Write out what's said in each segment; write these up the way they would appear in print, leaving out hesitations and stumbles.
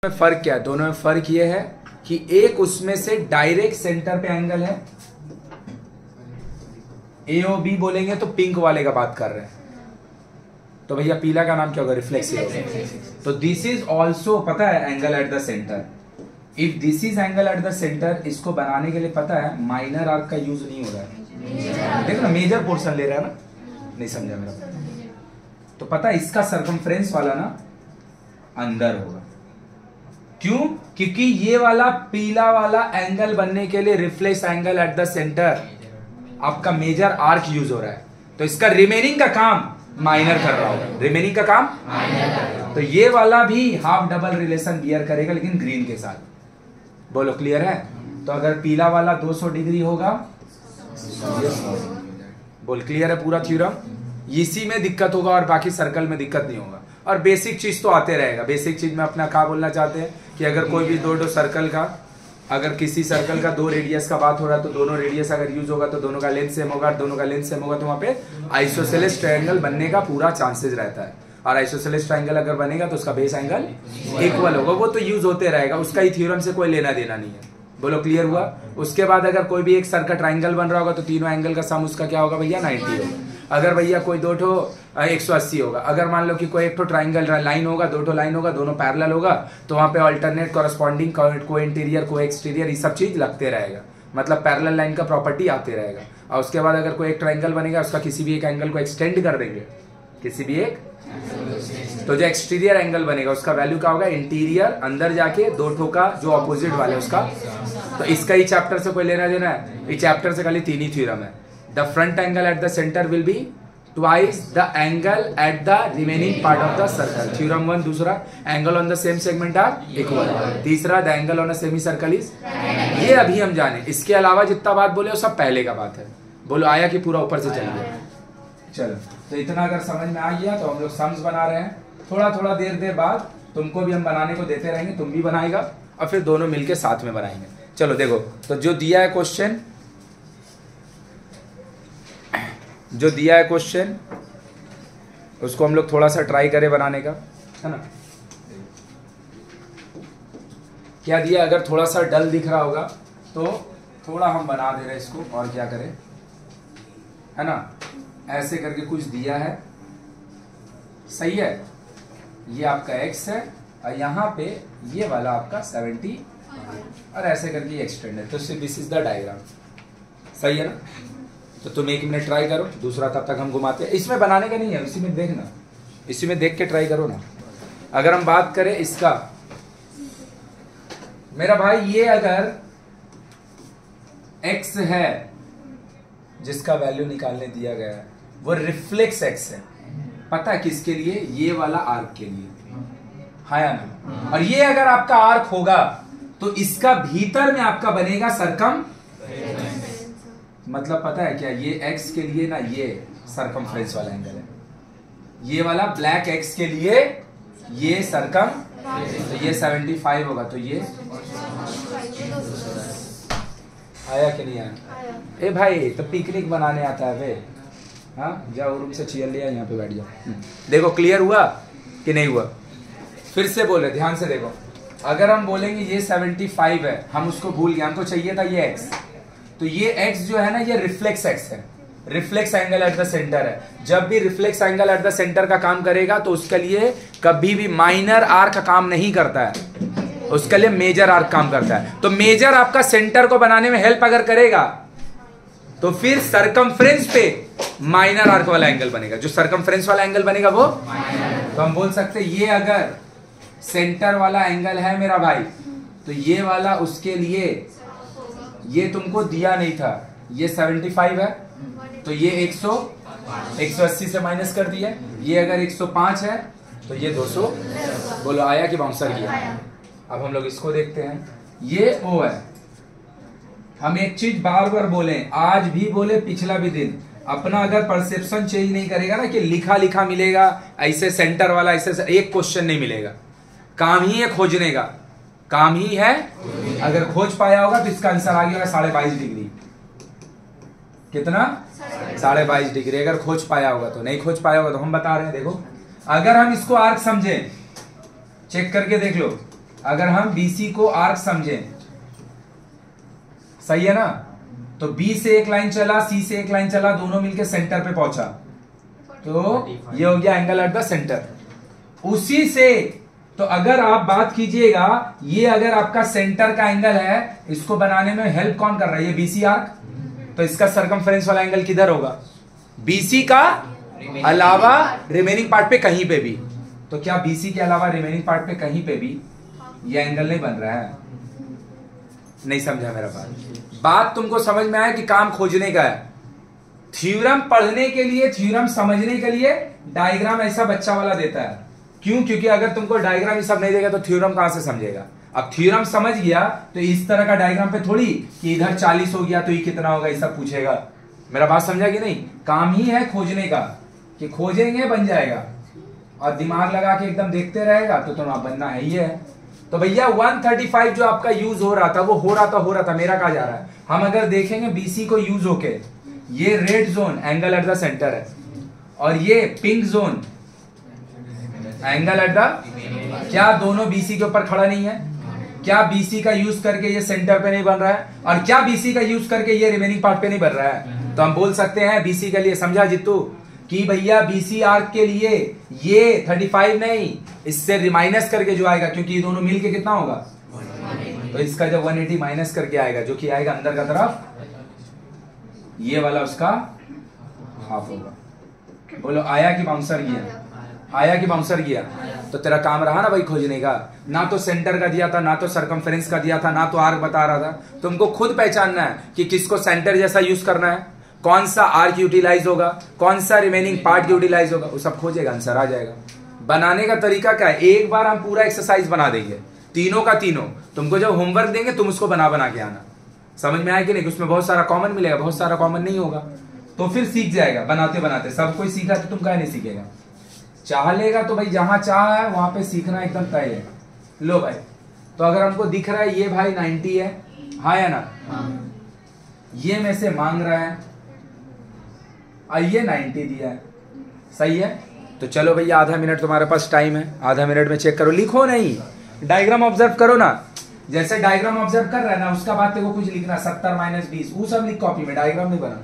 में फर्क क्या है? दोनों में फर्क ये है कि एक उसमें से डायरेक्ट सेंटर पे एंगल है, ए ओ बी बोलेंगे तो पिंक वाले का बात कर रहे हैं, तो भैया पीला का नाम क्या होगा? रिफ्लेक्सिव। तो दिस इज ऑल्सो पता है angle at the centre. If this is angle at the centre, इसको बनाने के लिए पता है माइनर आर्क का यूज नहीं हो रहा है। देखो ना, मेजर पोर्शन ले रहा है ना, नहीं समझा मेरा। तो पता है इसका सर्कमफ्रेंस वाला ना अंदर होगा। क्यों? क्योंकि ये वाला पीला वाला एंगल बनने के लिए reflex angle at the centre आपका मेजर आर्क यूज हो रहा है, तो इसका रिमेनिंग का काम माइनर कर रहा होगा। रिमेनिंग का काम माइनर। तो ये वाला भी हाफ डबल रिलेशन बियर करेगा, लेकिन ग्रीन के साथ। बोलो क्लियर है? तो अगर पीला वाला 200 डिग्री होगा, बोल क्लियर है पूरा थ्योरम? इसी में दिक्कत होगा और बाकी सर्कल में दिक्कत नहीं होगा। और बेसिक चीज तो आते रहेगा। बेसिक चीज में अपना क्या बोलना चाहते हैं कि अगर कोई भी दो सर्कल का, अगर किसी सर्कल का 2 रेडियस का बात हो रहा है, तो दोनों रेडियस अगर यूज होगा तो दोनों का लेंथ सेम होगा, दोनों का लेंथ सेम होगा, तो वहां पे आइसोसेलेस ट्रायंगल बनने का पूरा चांसेस रहता है। और आइसोसेलेस ट्रायंगल अगर बनेगा तो उसका बेस एंगल इक्वल होगा। वो तो यूज होते रहेगा, उसका ही थ्योरम से कोई लेना देना नहीं है। बोलो क्लियर हुआ? उसके बाद अगर कोई भी एक सर का ट्रायंगल बन रहा होगा तो तीनों एंगल का सम उसका क्या होगा भैया? 90 होगा। अगर भैया कोई 2 ठो 180 होगा। अगर मान लो कि कोई एक ठो ट्रायंगल लाइन होगा, 2 ठो लाइन होगा, दोनों पैरेलल होगा, तो वहां पे अल्टरनेट कॉरेस्पॉन्डिंग को इंटीरियर को एक्सटीरियर ये सब चीज लगते रहेगा। मतलब पैरेलल लाइन का प्रॉपर्टी आते रहेगा। और उसके बाद अगर कोई एक ट्रायंगल बनेगा, उसका किसी भी एक एंगल को एक्सटेंड कर देंगे, किसी भी एक, तो जो एक्सटीरियर एंगल बनेगा उसका वैल्यू क्या होगा? इंटीरियर अंदर जाके 2 ठो का जो ऑपोजिट वाले उसका। तो इसका ही चैप्टर से कोई लेना देना है? इस चैप्टर से खाली 3 ही थ्योरम है। The front angle at the centre will be twice the angle at the remaining part of the circle. Theorem 1। दूसरा, angle on the same segment are equal. तीसरा, the angle on a semicircle is. ये अभी हम जाने, इसके अलावा जितना बात बोले वो सब पहले का बात है। बोलो आया कि पूरा ऊपर से चल गया? चलो, तो इतना अगर समझ में आ गया तो हम लोग सम्स बना रहे हैं। थोड़ा थोड़ा देर बाद तुमको भी हम बनाने को देते रहेंगे, तुम भी बनाएगा और फिर दोनों मिलके साथ में बनाएंगे। चलो देखो, तो जो दिया है क्वेश्चन, उसको हम लोग थोड़ा सा ट्राई करें बनाने का, है ना? क्या दिया? अगर थोड़ा सा डल दिख रहा होगा तो थोड़ा हम बना दे रहे हैं इसको, और क्या करें, है ना? ऐसे करके कुछ दिया है, सही है? ये आपका x है और यहाँ पे ये वाला आपका 70 और ऐसे करके एक्सटेंड है। तो दिस इज द डायग्राम, सही है ना? तो तुम 1 मिनट ट्राई करो, दूसरा तब तक हम घुमाते हैं। इसमें बनाने का नहीं है, इसी में देखना, इसी में देख के ट्राई करो ना। अगर हम बात करें इसका, मेरा भाई ये अगर x है जिसका वैल्यू निकालने दिया गया है, वो रिफ्लेक्स x है। पता है किसके लिए? ये वाला आर्क के लिए, हाँ या ना? और ये अगर आपका आर्क होगा तो इसका भीतर में आपका बनेगा सरकम। मतलब पता है क्या? ये x के लिए ना ये सरकमफ्रेंस वाला एंगल है, ये वाला ब्लैक x के लिए ये सरकम, तो ये 75 होगा। तो ये आया कि नहीं आया? ए भाई, तो पिकनिक बनाने आता है वे? हाँ, जाओ रूम से चेयर लिया, यहाँ पे बैठ जाओ। देखो क्लियर हुआ कि नहीं हुआ? फिर से बोले, ध्यान से देखो। अगर हम बोलेंगे ये 75 है, हम उसको भूल गए, हमको चाहिए था ये x, तो ये x जो है ना, ये रिफ्लेक्स x है, reflex angle at the centre है। जब भी reflex angle at the centre का काम करेगा तो उसके लिए कभी भी माइनर आर्क का काम नहीं करता है, उसके लिए मेजर आर्क काम करता है। तो मेजर आपका सेंटर को बनाने में हेल्प अगर करेगा तो फिर सरकमफ्रेंस पे माइनर आर्क वाला एंगल बनेगा। जो सरकमफ्रेंस वाला एंगल बनेगा वो, तो हम बोल सकते हैं ये अगर सेंटर वाला एंगल है मेरा भाई, तो ये वाला उसके लिए, ये तुमको दिया नहीं था, ये 75 है, तो ये 180 से माइनस कर दिया। ये अगर 105 है तो ये 200। बोलो आया कि बाउंसर किया? अब हम लोग इसको देखते हैं। ये O है। हम एक चीज बार बार बोले, आज भी बोले, पिछला भी दिन, अपना अगर परसेप्शन चेंज नहीं करेगा ना कि लिखा लिखा मिलेगा ऐसे सेंटर वाला, ऐसे एक क्वेश्चन नहीं मिलेगा। काम ही है खोजने का, काम ही है। अगर खोज पाया होगा तो इसका आंसर आ गया 22.5 डिग्री। कितना? 22.5 डिग्री। अगर खोज पाया होगा तो, नहीं खोज पाया होगा तो हम बता रहे हैं। देखो, अगर हम इसको आर्क समझे, चेक करके देख लो, अगर हम BC को आर्क समझें, सही है ना, तो B से एक लाइन चला, C से एक लाइन चला, दोनों मिलके सेंटर पे पहुंचा, तो ये हो गया एंगल एट द सेंटर। उसी से तो अगर आप बात कीजिएगा, ये अगर आपका सेंटर का एंगल है, इसको बनाने में हेल्प कौन कर रहा है? ये BC आर्क, तो इसका सरकमफ्रेंस वाला एंगल किधर होगा? BC का अलावा रिमेनिंग पार्ट पे कहीं पे भी। तो क्या BC के अलावा रिमेनिंग पार्ट पे कहीं पे भी ये एंगल नहीं बन रहा है? नहीं समझा मेरा बात तुमको समझ में आया कि काम खोजने का है। थ्योरम पढ़ने के लिए, थ्योरम समझने के लिए डायग्राम ऐसा बच्चा वाला देता है। क्यों? क्योंकि अगर तुमको डायग्राम ये सब नहीं देगा तो थ्योरम कहां से समझेगा? अब थ्योरम समझ गया तो इस तरह का डायग्राम पे थोड़ी कि इधर 40 हो गया तो ये कितना होगा, ये सब पूछेगा। मेरा बात समझा कि नहीं? काम ही है खोजने का, कि खोजेंगे बन जाएगा, और दिमाग लगा के एकदम देखते रहेगा तो तुम्हारा बनना है ही है। तो भैया 135 जो आपका यूज हो रहा था, वो हो रहा था, मेरा कहा जा रहा है। हम अगर देखेंगे BC को यूज होके, ये red zone angle at the centre है, और ये pink zone angle at the, क्या दोनों BC के ऊपर खड़ा नहीं है? क्या BC का यूज करके ये सेंटर पे नहीं बन रहा है? और क्या BC का यूज करके ये रिमेनिंग पार्ट पे नहीं बन रहा है? तो हम बोल सकते हैं BC के लिए, समझा जित्तू, कि भैया BC आर्क के लिए ये 35 नहीं, इससे माइनस करके जो आएगा, क्योंकि ये दोनों मिलके कितना होगा, तो इसका जब 180 माइनस करके आएगा, जो कि आएगा अंदर का तरफ, ये वाला उसका हाफ होगा। बोलो आया कि बाउंसर गया? आया कि बाउंसर गया? तो तेरा काम रहा ना भाई खोजने का। ना तो सेंटर का दिया था, ना तो सरकमफ्रेंस का दिया था, ना तो आर्क बता रहा था। तुमको खुद पहचानना है कि किसको सेंटर जैसा यूज करना है, कौन सा आर्क यूटिलाइज होगा, कौन सा रिमेनिंग पार्ट यूटिलाइज होगा, वो सब खोजेगा, आंसर आ जाएगा। बनाने का तरीका क्या है? एक बार हम पूरा एक्सरसाइज बना देंगे, तीनों का तीनों। तुमको जब होमवर्क देंगे तुम उसको बना बना के आना। समझ में आया कि नहीं? उसमें बहुत सारा कॉमन मिलेगा, बहुत सारा कॉमन नहीं होगा, तो फिर सीख जाएगा बनाते बनाते। सब कोई सीखा तो तुम काहे नहीं सीखेगा? चाह लेगा तो भाई जहां चाह है वहां पे सीखना एकदम तय है। लो भाई, तो अगर हमको दिख रहा है ये भाई 90 है, हाँ या ना? ये में से मांग रहा है और ये 90 दिया है, सही है? तो चलो भैया आधा मिनट तुम्हारे पास टाइम है, आधा मिनट में चेक करो, लिखो नहीं, डायग्राम ऑब्जर्व करो ना। जैसे डायग्राम ऑब्जर्व कर रहा है ना, उसका बाद तेरे को कुछ लिखना, 70 - 20 वो सब लिख कॉपी में, डायग्राम नहीं बना।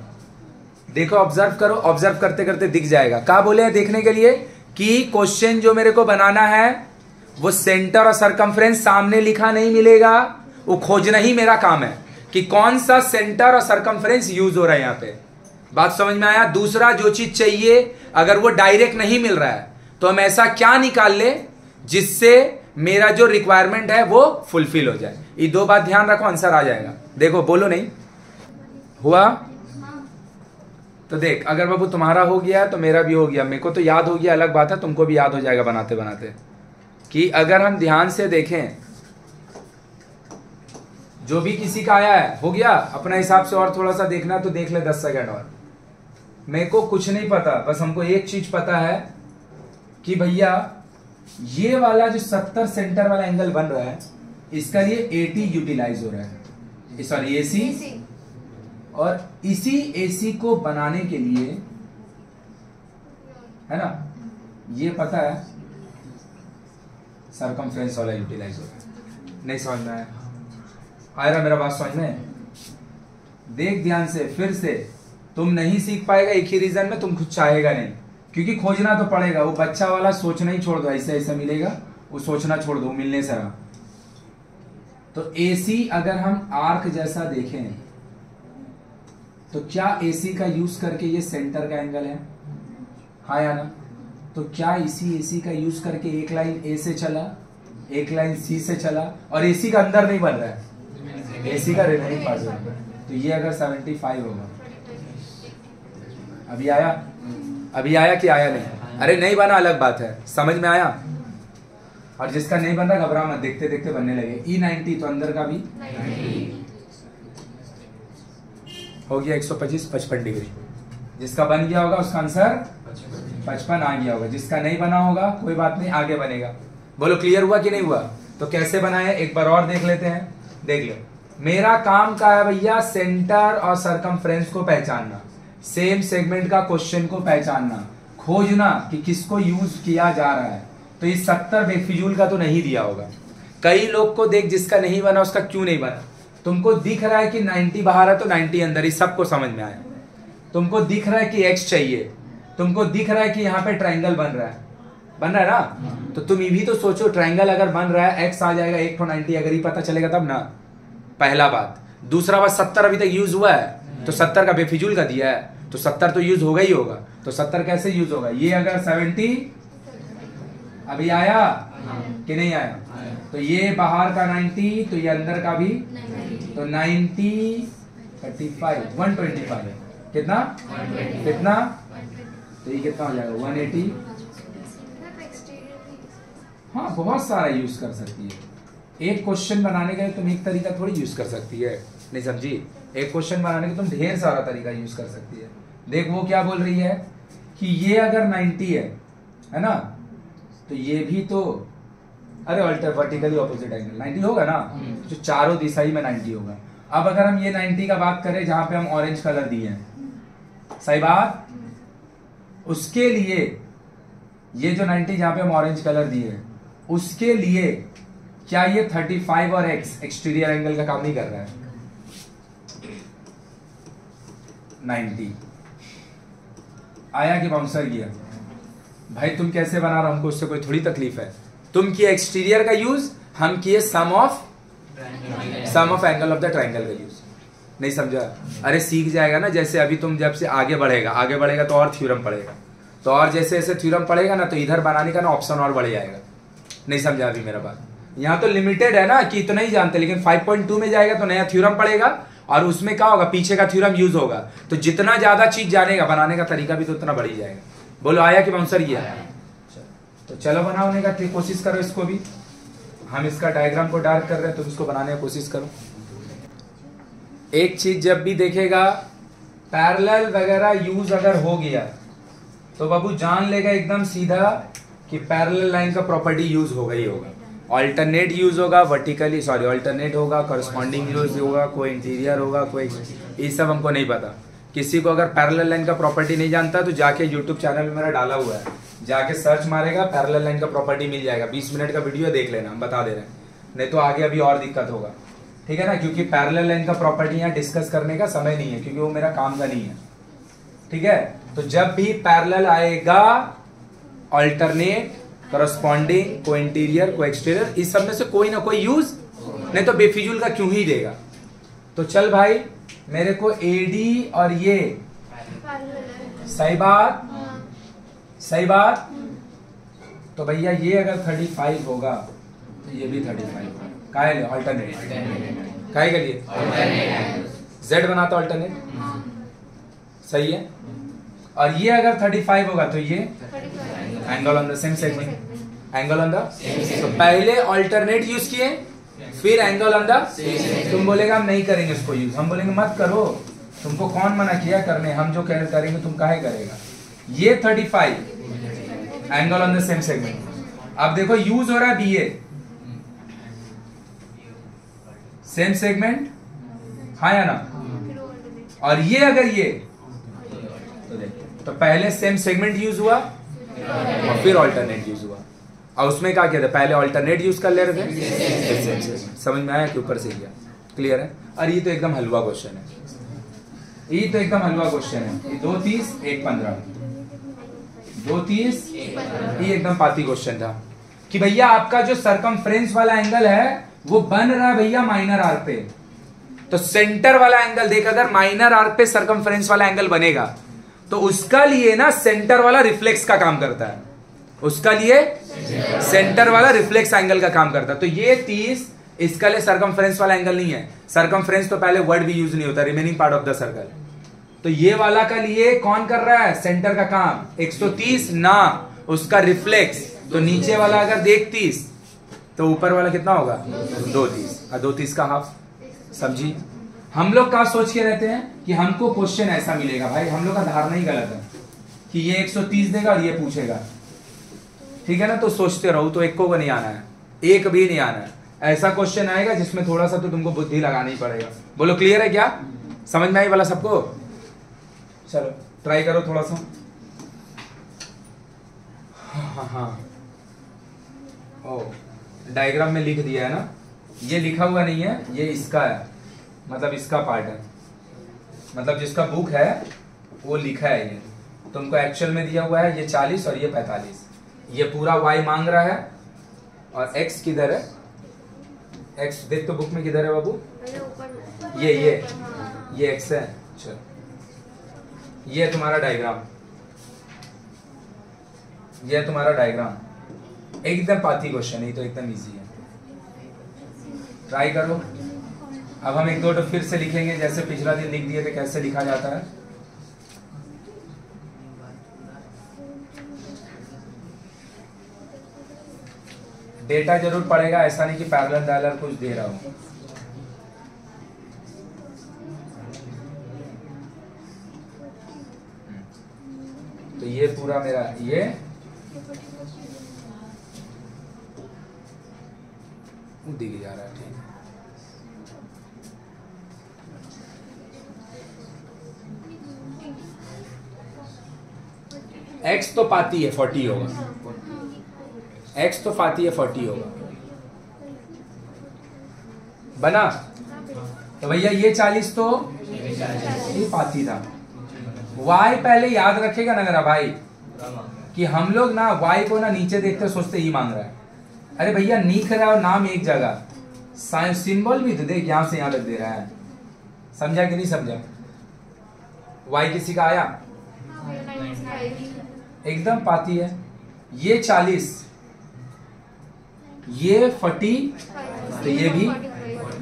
देखो ऑब्जर्व करो, ऑब्जर्व करते करते दिख जाएगा। क्या बोले हैं देखने के लिए कि क्वेश्चन जो मेरे को बनाना है वो सेंटर और सरकमफ्रेंस सामने लिखा नहीं मिलेगा, वो खोजना ही मेरा काम है कि कौन सा सेंटर और सरकमफ्रेंस यूज हो रहा है यहाँ पे। बात समझ में आया? दूसरा जो चीज चाहिए, अगर वो डायरेक्ट नहीं मिल रहा है तो हम ऐसा क्या निकाल ले जिससे मेरा जो रिक्वायरमेंट है वो फुलफिल हो जाए। ये दो बात ध्यान रखो, आंसर आ जाएगा। देखो बोलो नहीं हुआ तो देख, अगर बाबू तुम्हारा हो गया तो मेरा भी हो गया, मेरे को तो याद हो गया, अलग बात है, तुमको भी याद हो जाएगा बनाते बनाते। कि अगर हम ध्यान से देखें, जो भी किसी का आया है हो गया, अपना हिसाब से और थोड़ा सा देखना तो देख ले 10 सेकंड और। मेरे को कुछ नहीं पता, बस हमको एक चीज पता है कि भैया ये वाला जो 70 सेंटर वाला एंगल बन रहा है, इसका लिए 80 यूटिलाइज हो रहा है, सॉरी AC। और इसी AC को बनाने के लिए, है ना, ये पता है सरकमफ्रेंस वाला यूटिलाइज हो रहा है। नहीं समझ में आया? आ रहा मेरा बात समझ में? देख ध्यान से, फिर से तुम नहीं सीख पाएगा एक ही रीजन में, तुम कुछ चाहेगा नहीं, क्योंकि खोजना तो पड़ेगा। वो बच्चा वाला सोचना ही छोड़ दो, ऐसे ऐसे मिलेगा, वो सोचना छोड़ दो, मिलने से रहा। तो AC अगर हम आर्क जैसा देखें तो क्या AC का यूज करके ये सेंटर का एंगल है, हाँ या ना? तो क्या इसी AC का यूज करके एक लाइन A से चला, एक लाइन C से चला, और AC का अंदर नहीं बन रहा है, AC का रिमेनिंग पार्ट है। तो ये अगर 75 होगा, अभी आया? अभी आया कि आया नहीं? अरे नहीं बना अलग बात है, समझ में आया? और जिसका नहीं बन रहा घबरा मत, देखते देखते बनने लगे। E90 तो अंदर का भी हो गया 125, 55 डिग्री। जिसका बन गया होगा उसका आंसर 55 आ गया होगा, जिसका नहीं बना होगा कोई बात नहीं, आगे बनेगा। बोलो क्लियर हुआ कि नहीं हुआ? तो कैसे बनाए एक बार और देख लेते हैं। देख लो, मेरा काम का है भैया सेंटर और सरकमफ्रेंस को पहचानना, सेम सेगमेंट का क्वेश्चन को पहचानना, खोजना कि किसको यूज किया जा रहा है। तो ये 70 बेफिजूल का तो नहीं दिया होगा। कई लोग को देख, जिसका नहीं बना उसका क्यों नहीं बना। तुमको दिख रहा है कि 90 बाहर है तो 90 अंदर, ही सबको समझ में आया। तुमको दिख रहा है कि x चाहिए, तुमको दिख रहा है कि यहाँ पे ट्राइंगल बन रहा है ना, तो तुम ये भी तो सोचो ट्राइंगल अगर बन रहा है x आ जाएगा 1 तो 90, अगर ही पता चलेगा तब ना। पहला बात। दूसरा बात, 70 अभी तक यूज हुआ है तो 70 का बेफिजूल का दिया है तो 70 तो यूज होगा ही होगा, तो 70 कैसे यूज होगा। ये अगर 70 अभी आया कि नहीं आया, तो ये बाहर का 90 तो ये अंदर का भी, तो 90 35 125 कितना कितना, तो ये कितना हो जाएगा 180। हाँ बहुत सारा यूज कर सकती है। एक क्वेश्चन बनाने का तुम एक तरीका थोड़ी यूज कर सकती है, नहीं समझी। एक क्वेश्चन बनाने का तुम ढेर सारा तरीका यूज कर सकती है। देख वो क्या बोल रही है कि ये अगर 90 है ना, तो ये भी तो, अरे अल्टर वर्टिकली ऑपोजिट एंगल 90 होगा ना, जो चारों दिशाई में 90 होगा। अब अगर हम ये 90 का बात करें जहां पे हम ऑरेंज कलर दिए हैं, सही बात, उसके लिए ये जो 90 जहां पे हम ऑरेंज कलर दिए हैं, उसके लिए क्या ये 35 और x एक्सटीरियर एंगल का काम नहीं कर रहा है। 90 आया कि बाउंसर किया। भाई तुम कैसे बना रहे हो, हमको उससे कोई थोड़ी तकलीफ है। तुम किए एक्सटीरियर का यूज, हम किए sum of angle of the triangle का यूज। नहीं समझा। अरे सीख जाएगा ना, जैसे अभी तुम जब से आगे बढ़ेगा तो और थ्योरम पढ़ेगा, तो और जैसे जैसे थ्योरम पढ़ेगा ना, तो इधर बनाने का ना ऑप्शन और बढ़ जाएगा। नहीं समझा अभी मेरा बात। यहाँ तो लिमिटेड है ना कि इतना ही जानते, लेकिन 5.2 में जाएगा तो नया थ्योरम पड़ेगा और उसमें क्या होगा, पीछे का थ्योरम यूज होगा। तो जितना ज्यादा चीज जानेगा, बनाने का तरीका भी तो उतना बढ़ ही जाएगा। बोलो आया कि बाउंसर ये आया। तो चलो बनाने का कोशिश करो इसको भी। हम इसका डायग्राम को डार्क कर रहे हैं, तुम इसको बनाने की कोशिश करो। एक चीज जब भी देखेगा पैरेलल वगैरह यूज अगर हो गया तो बाबू जान लेगा एकदम सीधा कि पैरेलल लाइन का प्रॉपर्टी यूज होगा ही होगा। ऑल्टरनेट यूज होगा, वर्टिकली ऑल्टरनेट होगा, करस्पॉन्डिंग यूज होगा, कोई इंटीरियर होगा, कोई, ये सब हमको नहीं पता। किसी को अगर पैरेलल लाइन का प्रॉपर्टी नहीं जानता तो जाके यूट्यूब चैनल में मेरा डाला हुआ है, जाके सर्च मारेगा, पैरेलल लाइन का प्रॉपर्टी मिल जाएगा। 20 मिनट का वीडियो देख लेना, हम बता दे रहे हैं, नहीं तो आगे अभी और दिक्कत होगा। ठीक है ना, क्योंकि पैरेलल लाइन का प्रॉपर्टी यहाँ डिस्कस करने का समय नहीं है, क्योंकि वो मेरा काम का नहीं है। ठीक है, तो जब भी पैरेलल आएगा, ऑल्टरनेट, करस्पॉन्डिंग, को इंटीरियर, को एक्सटीरियर, इस सब में से कोई ना कोई यूज, नहीं तो बेफिजूल का क्यों ही देगा। तो चल भाई मेरे को एडी और ये सही बात, सही बात। तो भैया ये अगर 35 होगा तो ये भी 35 होगा। काहे लिए ऑल्टरनेट, काहे के लिए जेड बनाता ऑल्टरनेट, सही है। और ये अगर 35 होगा तो ये angle on the same segment, angle on the, तो पहले ऑल्टरनेट यूज किए फिर एंगल ऑन द। तुम बोलेगा हम नहीं करेंगे इसको यूज, हम बोलेंगे मत करो, तुमको कौन मना किया करने, हम जो करेंगे तुम काहे करेगा। ये 35 angle on the same segment. अब देखो यूज हो रहा है बीए, सेम सेगमेंट, हाँ या ना। और ये अगर ये तो पहले सेम सेगमेंट यूज हुआ और फिर ऑल्टरनेट यूज हुआ। और उसमें क्या किया था, पहले ऑल्टरनेट यूज कर ले रहे थे। समझ में आया कि ऊपर से गया, क्लियर है। और ये तो एकदम हलवा क्वेश्चन है, ये तो एकदम हलवा क्वेश्चन है। ये 2 30 1 15, 2 30, ये एकदम पाती क्वेश्चन था कि भैया आपका जो सरकमफ्रेंस वाला एंगल है वो बन रहा है भैया माइनर आर्क पे। तो सेंटर वाला एंगल देख, अगर माइनर आर्क पे सरकमफ्रेंस वाला एंगल बनेगा तो उसका लिए ना सेंटर वाला रिफ्लेक्स का काम करता है, उसका लिए सेंटर वाला रिफ्लेक्स एंगल का काम करता है। तो ये 30 इसका लिए सरकमफ्रेंस वाला एंगल नहीं है। सरकमफ्रेंस तो पहले वर्ड भी यूज नहीं होता, remaining part of the circle. तो ये वाला का लिए कौन कर रहा है, सेंटर का काम। 130 ना, उसका रिफ्लेक्स। तो नीचे वाला अगर देख 30 तो ऊपर वाला कितना होगा 230, और 230 का हाफ। समझी। हम लोग क्या सोच के रहते हैं कि हमको क्वेश्चन ऐसा मिलेगा। भाई हम लोग का धारणा ही गलत है कि ये 130 देगा और ये पूछेगा, ठीक है ना। तो सोचते रहो, तो एक को नहीं आना है, एक भी नहीं आना है। ऐसा क्वेश्चन आएगा जिसमें थोड़ा सा तो तुमको बुद्धि लगाना ही पड़ेगा। बोलो क्लियर है क्या, समझ में आई वाला सबको। चलो ट्राई करो थोड़ा सा। हाँ हाँ, ओ डायग्राम में लिख दिया है ना, ये लिखा हुआ नहीं है, ये इसका है, मतलब इसका पार्ट है, मतलब जिसका बुक है वो लिखा है ये, तुमको एक्चुअल में दिया हुआ है ये 40 और ये 45। ये पूरा y मांग रहा है और x किधर है, x देख तो बुक में किधर है बाबू, ये x है। चलो ये है तुम्हारा डायग्राम, ये है तुम्हारा डायग्राम। एकदम पाती क्वेश्चन है, तो एकदम इजी है, ट्राई करो। अब हम एक दो फिर से लिखेंगे, जैसे पिछला दिन लिख दिए थे कैसे लिखा जाता है। डेटा जरूर पड़ेगा, ऐसा नहीं कि पैरेलल डायलर कुछ दे रहा हूं। तो ये पूरा मेरा ये दिख जा रहा है, ठीक है। x तो पाती है 40 होगा, x तो पाती है 40 होगा, बना। तो भैया ये 40 तो ये पाती था। y पहले याद रखेगा ना मेरा भाई, कि हम लोग ना y को ना नीचे देखते सोचते ही मांग रहा है। अरे भैया लिख रहा है और नाम एक जगह, सिंबल भी तो देख यहां से यहां तक दे रहा है, समझा कि नहीं समझा। y किसी का आया, एकदम पाती है। ये 40, ये 40, तो ये भी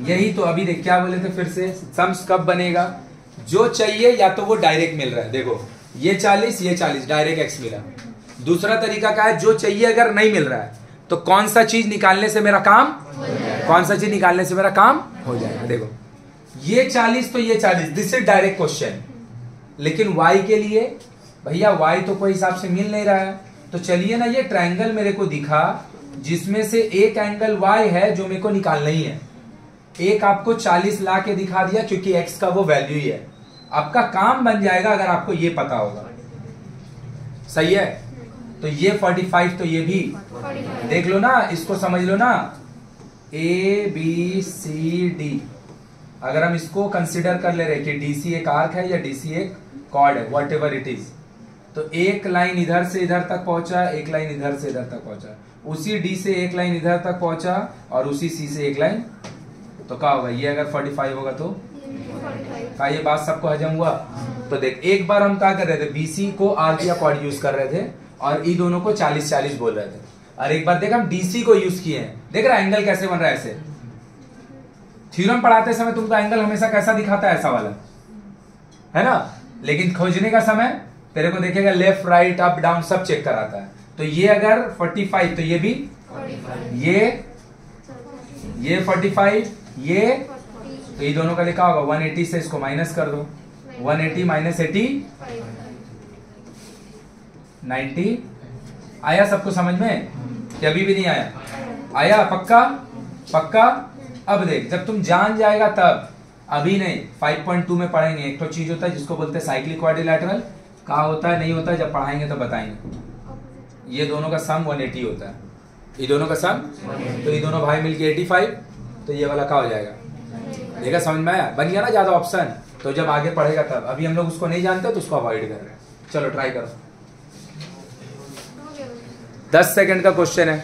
यही। तो अभी देख क्या बोले थे फिर से, सम्स कब बनेगा, जो चाहिए या तो वो डायरेक्ट मिल रहा है। देखो ये 40 ये 40 डायरेक्ट x मिला। दूसरा तरीका क्या है, जो चाहिए अगर नहीं मिल रहा है तो कौन सा चीज निकालने से मेरा काम, कौन सा चीज निकालने से मेरा काम हो जाएगा। देखो ये 40 तो ये 40, दिस इज डायरेक्ट क्वेश्चन। लेकिन y के लिए भैया y तो कोई हिसाब से मिल नहीं रहा है, तो चलिए ना ये ट्रायंगल मेरे को दिखा जिसमें से एक एंगल y है जो मेरे को निकालना ही है। एक आपको 40 ला के दिखा दिया क्योंकि x का वो वैल्यू ही है। आपका काम बन जाएगा अगर आपको ये पता होगा, सही है। तो ये 45 तो ये भी देख लो ना, इसको समझ लो ना, A B C D। अगर हम इसको कंसिडर कर ले रहे कि DC एक आर्क है या DC एक कॉर्ड है, वॉट एवर इट इज, तो एक लाइन इधर से इधर तक पहुंचा, एक लाइन इधर से इधर तक पहुंचा, उसी D से एक लाइन इधर तक पहुंचा और उसी C से एक लाइन, तो क्या होगा, ये अगर 45 होगा तो क्या ये बात सबको हजम हुआ। तो देख एक बार हम क्या कर रहे थे, BC को आर्क या कॉर्ड यूज कर रहे थे और ई दोनों को 40-40 बोल रहे थे, और एक बार देख हम DC को यूज किए हैं। देख रहा एंगल कैसे बन रहा है, ऐसे थ्योरम पढ़ाते समय तुमको एंगल हमेशा कैसा दिखाता है, ऐसा वाला है ना, लेकिन खोजने का समय तेरे को देखेगा लेफ्ट राइट अप डाउन सब चेक कराता है। तो ये अगर 45 तो ये भी 45। ये 45 ये, तो ये दोनों का लिखा होगा 180 से इसको माइनस कर दो, 180 माइनस 80 90। आया सबको समझ में कि अभी भी नहीं आया, आया पक्का पक्का। अब देख जब तुम जान जाएगा तब, अभी नहीं, 5.2 में पढ़ेंगे। एक तो चीज होता है जिसको बोलते हैं साइक्लिक क्वाड्रिलैटरल, कहा होता है नहीं होता है, जब पढ़ाएंगे तो बताएंगे। ये दोनों का सम 180 होता है, ये दोनों का सम, तो ये दोनों भाई मिलके 85, तो ये वाला क्या हो जाएगा, देखा समझ में आया, बन गया ना ज्यादा ऑप्शन। तो जब आगे पढ़ेगा तब, अभी हम लोग उसको नहीं जानते तो उसको अवॉइड कर रहे हैं। चलो ट्राई करो, 10 सेकंड का क्वेश्चन है,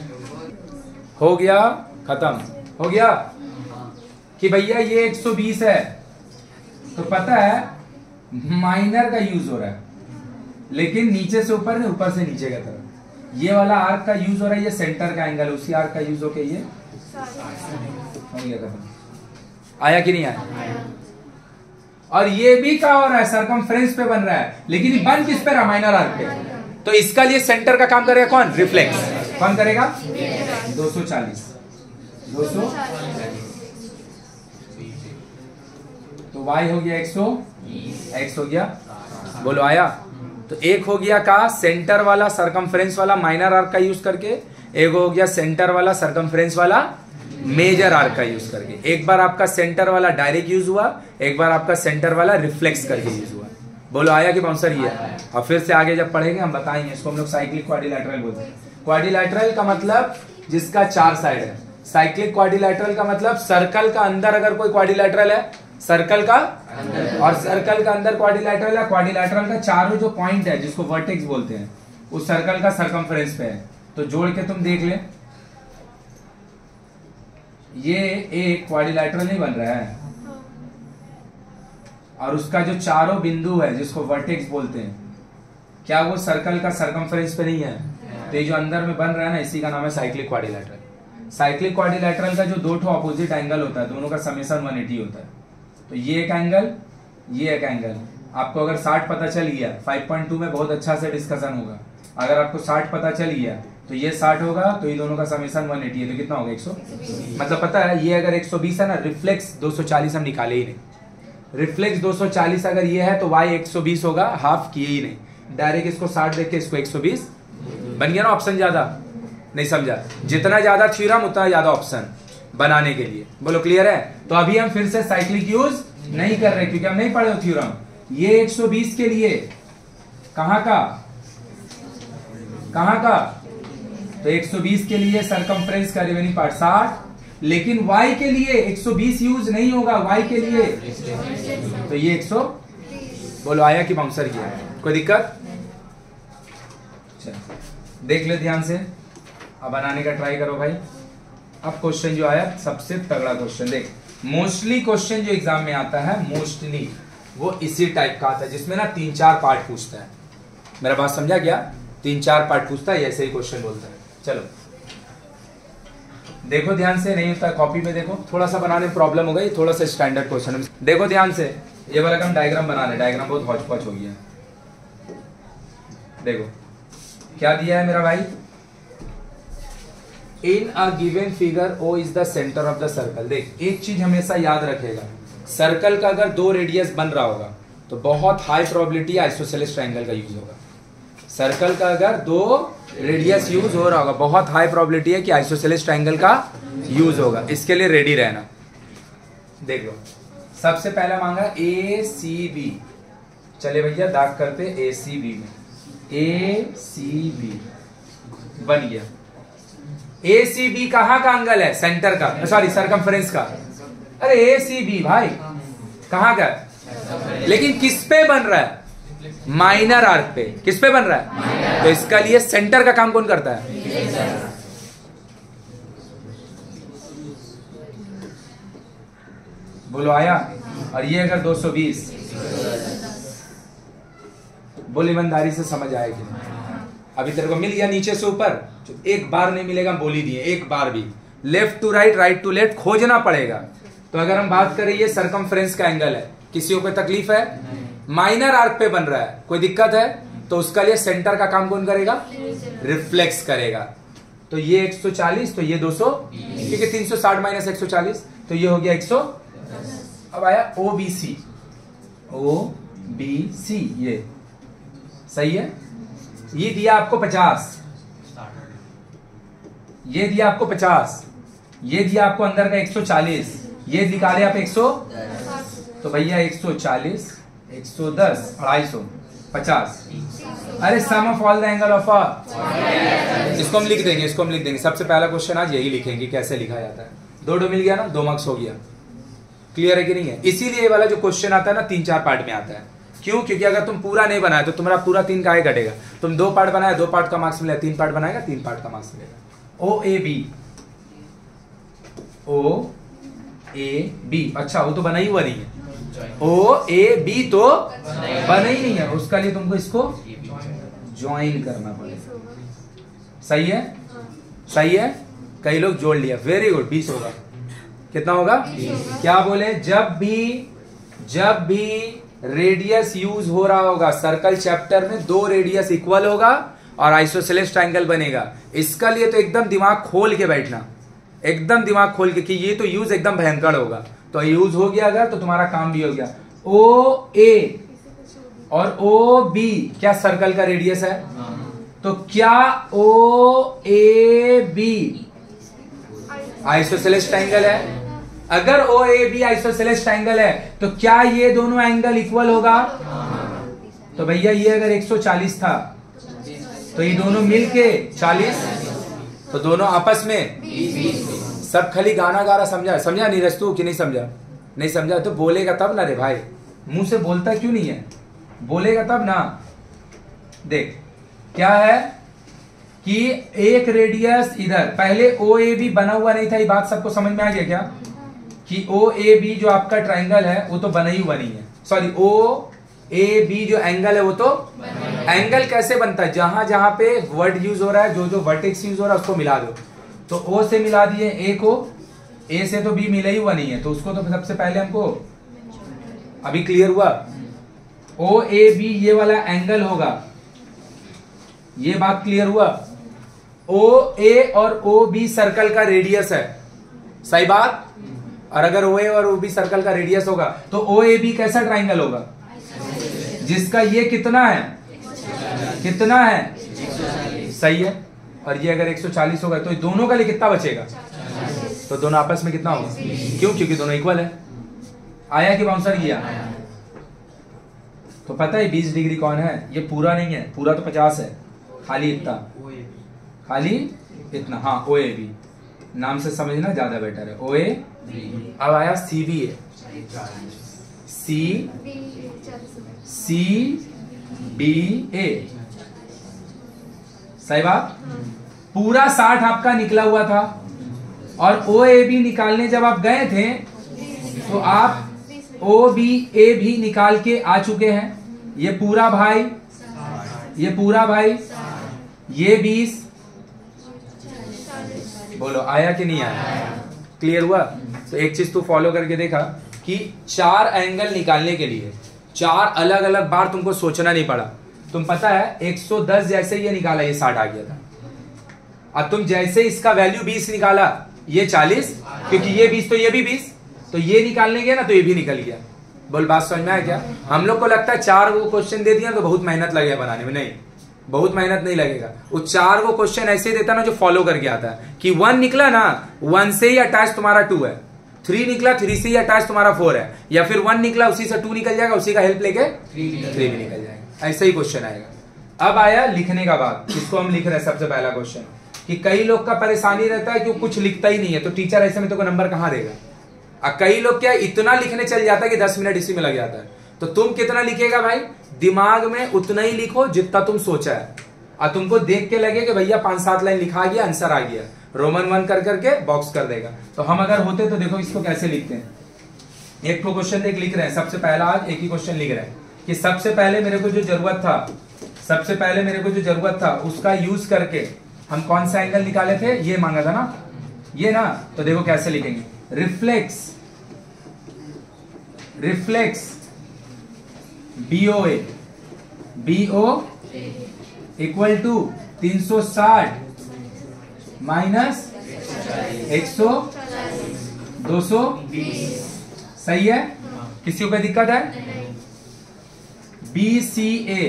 हो गया खत्म, हो गया कि भैया ये 120 है, तो पता है माइनर का यूज हो रहा है, लेकिन नीचे से ऊपर नहीं, ऊपर से नीचे का तरफ। ये वाला आर्क का यूज हो रहा है, ये सेंटर का एंगल, उसी आर्क का यूज होके ये हो गया खत्म। आया कि नहीं आया। और ये भी क्या हो रहा है, सरकमफ्रेंस पे बन रहा है, लेकिन बन किस पे रहा, माइनर आर्क पे। तो इसका लिए सेंटर का काम करेगा कौन, रिफ्लेक्स। कौन करेगा, 240 तो y हो गया 100, x हो गया, बोलो आया। तो एक हो गया का सेंटर वाला सरकमफ्रेंस वाला माइनर आर्क का यूज करके, एक हो गया सेंटर वाला सरकमफ्रेंस वाला मेजर आर्क का यूज करके। एक बार आपका सेंटर वाला डायरेक्ट यूज हुआ, एक बार आपका सेंटर वाला रिफ्लेक्स करके यूज हुआ। बोलो आया कि बाउंसर ही है। और फिर से आगे जब पढ़ेंगे हम बताएंगे, इसको हम लोग साइक्लिक क्वाड्रिलैटरल बोलते हैं। क्वाड्रिलैटरल का मतलब जिसका 4 साइड है, साइक्लिक क्वाड्रिलैटरल का मतलब सर्कल का अंदर अगर कोई क्वाड्रिलैटरल है, सर्कल का और सर्कल का अंदर क्वाड्रिलैटरल है, क्वाड्रिलैटरल का चारों जो पॉइंट है जिसको वर्टेक्स बोलते हैं उस सर्कल का सरकमफ्रेंस पे है। तो जोड़ के तुम देख ले, ये एक क्वाड्रिलैटरल नहीं बन रहा है और उसका जो चारों बिंदु है जिसको वर्टेक्स बोलते हैं, क्या वो सर्कल का सरकमफ्रेंस पे नहीं है? तो ये जो अंदर में बन रहा है ना, इसी का नाम है साइक्लिक क्वाड्रिलैटरल। साइक्लिक क्वाड्रिलैटरल का जो दो ठो अपोजिट एंगल होता है, दोनों का समेशन 180 होता है। तो ये एक एंगल, ये एक एंगल। आपको अगर 60 पता चल गया, 5.2 में बहुत अच्छा से डिस्कशन होगा। अगर आपको 60 पता चल गया तो ये 60 होगा, तो ये दोनों का समेशन 180 है, तो कितना होगा 120। मतलब पता है ये अगर 120 है ना, रिफ्लेक्स 240 हम निकाले ही नहीं। रिफ्लेक्स 240 अगर ये है तो y 120 होगा, हाफ किए ही नहीं, डायरेक्ट इसको 60 देख के इसको 120 बन गया ना ऑप्शन। ज्यादा नहीं समझा? जितना ज्यादा थ्योरम उतना ज्यादा ऑप्शन बनाने के लिए। बोलो क्लियर है? तो अभी हम फिर से साइक्लिक यूज नहीं कर रहे क्योंकि हम नहीं पढ़े थ्योरम। ये 120 के लिए कहां का तो 120 के लिए सरकमफ्रेंस का रिमेनिंग पार्ट 60, लेकिन y के लिए 120 यूज नहीं होगा। y के लिए तो ये 100। बोलो आया कि बाउंसर किया? कोई दिक्कत? देख ले ध्यान से, अब बनाने का ट्राई करो भाई। अब क्वेश्चन जो आया सबसे तगड़ा क्वेश्चन देख। मोस्टली क्वेश्चन जो एग्जाम में आता है, मोस्टली वो इसी टाइप का आता है जिसमें ना 3-4 पार्ट पूछता है। मेरा बात समझा क्या? 3-4 पार्ट पूछता है, ऐसे ही क्वेश्चन बोलता है। चलो देखो ध्यान से, नहीं होता कॉपी में देखो, थोड़ा सा बनाने में प्रॉब्लम हो गई, थोड़ा सा स्टैंडर्ड क्वेश्चन। देखो ध्यान से, ये वाला हम डायग्राम बना रहे, डायग्राम बहुत हौच पौच हो गया। देखो क्या दिया है मेरा भाई, in a given figure O is the centre of the circle. देख एक चीज हमेशा याद रखेगा, सर्कल का अगर 2 रेडियस बन रहा होगा तो बहुत हाई प्रोबेबिलिटी आइसोसेलेस ट्रायंगल का यूज होगा। सर्कल का अगर 2 रेडियस यूज हो रहा होगा, बहुत हाई प्रोबेबिलिटी है कि आइसोसेलेस ट्रायंगल का यूज होगा। इसके लिए रेडी रहना। देख लो, सबसे पहला मांगा ACB। चले भैया दाग करते ACB में, ACB बन गया। ACB कहां का एंगल है? सेंटर का, सॉरी सरकमफ्रेंस का। अरे ACB भाई कहां का? लेकिन किस पे बन रहा है? माइनर आर्क पे। किस पे बन रहा है? तो इसका लिए सेंटर का काम कौन करता है? बोलो आया? और ये अगर 220, बोल ईमानदारी से समझ आएगी। अभी तेरे को मिल गया नीचे से ऊपर, एक बार नहीं मिलेगा, बोल ही दिए, एक बार भी। Left to right, right to left खोजना पड़ेगा। तो अगर हम बात करें ये सरकमफ्रेंस का एंगल है, किसी को कोई तकलीफ है? माइनर आर्क पे बन रहा है, कोई दिक्कत है? तो उसका लिए सेंटर का काम कौन करेगा? रिफ्लेक्स करेगा। तो ये 140, तो ये 200, क्योंकि 360 माइनस 140, तो ये हो गया 100। अब आया OBC, OBC ये सही है। ये दिया आपको 50, ये दिया आपको 50, ये दिया आपको अंदर का 140, ये निकाले आप 100, तो भैया 140, 110, 250, 50। अरे sum of all the angle of a, इसको हम लिख देंगे, इसको हम लिख देंगे। सबसे पहला क्वेश्चन आज यही लिखेंगे, कैसे लिखा जाता है। 2 मिल गया ना, 2 मार्क्स हो गया। क्लियर है कि नहीं है? इसीलिए ये वाला जो क्वेश्चन आता है ना 3-4 पार्ट में आता है। क्यों? क्योंकि अगर तुम पूरा नहीं बनाए तो तुम्हारा पूरा 3 का घटेगा। तुम 2 पार्ट बनाए, 2 पार्ट का मार्क्स मिलेगा, 3 पार्ट बनाएगा, 3 पार्ट का मार्क्स मिलेगा। OAB, OAB, अच्छा वो तो बना ही हुआ नहीं है। OAB तो बना ही नहीं है, उसका लिए तुमको इसको ज्वाइन करना पड़ेगा। सही है? सही है? कई लोग जोड़ लिया, वेरी गुड। 20 होगा। कितना होगा? क्या बोले? जब भी रेडियस यूज हो रहा होगा सर्कल चैप्टर में, 2 रेडियस इक्वल होगा और आइसोसेलेस ट्रायंगल बनेगा। इसका लिए तो एकदम दिमाग खोल के बैठना, एकदम दिमाग खोल के, कि ये तो यूज एकदम भयंकर होगा। तो यूज हो गया अगर, तो तुम्हारा काम भी हो गया। OA और OB क्या सर्कल का रेडियस है? तो क्या OAB आइसोसेलेस ट्रायंगल है? अगर OAB आइसोसेलेस ट्रायंगल है तो क्या ये दोनों एंगल इक्वल होगा? तो भैया ये अगर 140 था तो ये दोनों मिलके 40, तो दोनों आपस में सब खाली गाना गा रहा, समझा समझा नीरज तू कि नहीं समझा? नहीं समझा तो बोलेगा तब ना रे भाई, मुंह से बोलता क्यों नहीं है? बोलेगा तब ना। देख क्या है कि एक रेडियस इधर, पहले ओ ए बी बना हुआ नहीं था, ये बात सबको समझ में आ गया क्या? कि ओ ए बी जो आपका ट्राइंगल है वो तो बना ही हुआ नहीं है, सॉरी ओ ए बी जो एंगल है वो तो एंगल कैसे बनता है? जहां जहां पे वर्ड यूज हो रहा है, जो जो वर्टेक्स यूज हो रहा है उसको मिला दो। तो ओ से मिला दिए ए को, ए से तो बी मिला ही हुआ नहीं है, तो उसको तो सबसे पहले हमको, अभी क्लियर हुआ? ओ ए बी ये वाला एंगल होगा, ये बात क्लियर हुआ? ओ ए और ओ बी सर्कल का रेडियस है, सही बात? और अगर ओ ए और ओ बी सर्कल का रेडियस होगा तो ओ ए बी कैसा ट्राइंगल होगा? जिसका ये कितना है, कितना है, सही है। और ये अगर 140 होगा तो दोनों का लिए कितना बचेगा? तो दोनों आपस में कितना होगा? क्यों? क्योंकि दोनों इक्वल है। आया कि बाउंसर किया? तो पता है 20 डिग्री कौन है? ये पूरा नहीं है, पूरा तो 50 है, खाली इतना, खाली इतना। हाँ ओ ए बी, नाम से समझना ज्यादा बेटर है, ओ ए बी। अब आया सी बी ए, सी बी ए, सही बात? पूरा 60 आपका निकला हुआ था और ओ ए बी निकालने जब आप गए थे तो आप ओ बी ए भी निकाल के आ चुके हैं। ये पूरा भाई, ये पूरा भाई, ये 20, बोलो आया कि नहीं आया? क्लियर हुआ? तो एक चीज तू फॉलो करके देखा कि 4 एंगल निकालने के लिए 4 अलग अलग बार तुमको सोचना नहीं पड़ा। तुम पता है 110 जैसे ये निकाला ये 60 आ गया था, और तुम जैसे इसका वैल्यू 20 निकाला ये 40, क्योंकि ये 20 तो ये भी 20, तो ये निकालने गया ना तो ये भी निकल गया। बोल बात समझ में आया क्या? हम लोग को लगता है 4 वो क्वेश्चन दे दिया तो बहुत मेहनत लगेगा बनाने में, नहीं बहुत मेहनत नहीं लगेगा। वो 4 वो क्वेश्चन ऐसे देता ना जो फॉलो करके आता है कि 1 निकला ना, 1 से ही अटैच तुम्हारा 2 है, 3 निकला 3 से ही अटैच तुम्हारा 4 है, या फिर 1 निकला उसी से 2 निकल जाएगा, उसी का हेल्प लेके 3 भी निकल जाएगा। ऐसा ही क्वेश्चन आएगा। अब आया लिखने का बात, इसको हम लिख रहे हैं सबसे पहला क्वेश्चन कि कई लोग का परेशानी रहता है कि वो कुछ लिखता ही नहीं है, तो टीचर ऐसे में तो नंबर कहां देगा? और कई लोग क्या इतना लिखने चल जाता है कि 10 मिनट इसी में लग जाता है। तो तुम कितना लिखेगा भाई? दिमाग में उतना ही लिखो जितना तुम सोचा है, और तुमको देख के लगे कि भैया 5-7 लाइन लिखा गया, आंसर आ गया, रोमन 1 कर करके बॉक्स कर देगा। तो हम अगर होते तो देखो इसको कैसे लिखते हैं। एक तो क्वेश्चन देख लिख रहे हैं, सबसे पहला आज एक ही क्वेश्चन लिख रहे हैं कि सबसे पहले मेरे को जो जरूरत था, सबसे पहले मेरे को जो जरूरत था उसका यूज करके हम कौन सा एंगल निकाले थे? ये मांगा था ना, ये ना। तो देखो कैसे लिखेंगे, reflex, reflex BOA, BO equal to 360 minus 100 220, सही है? किसी को कोई दिक्कत है? BCA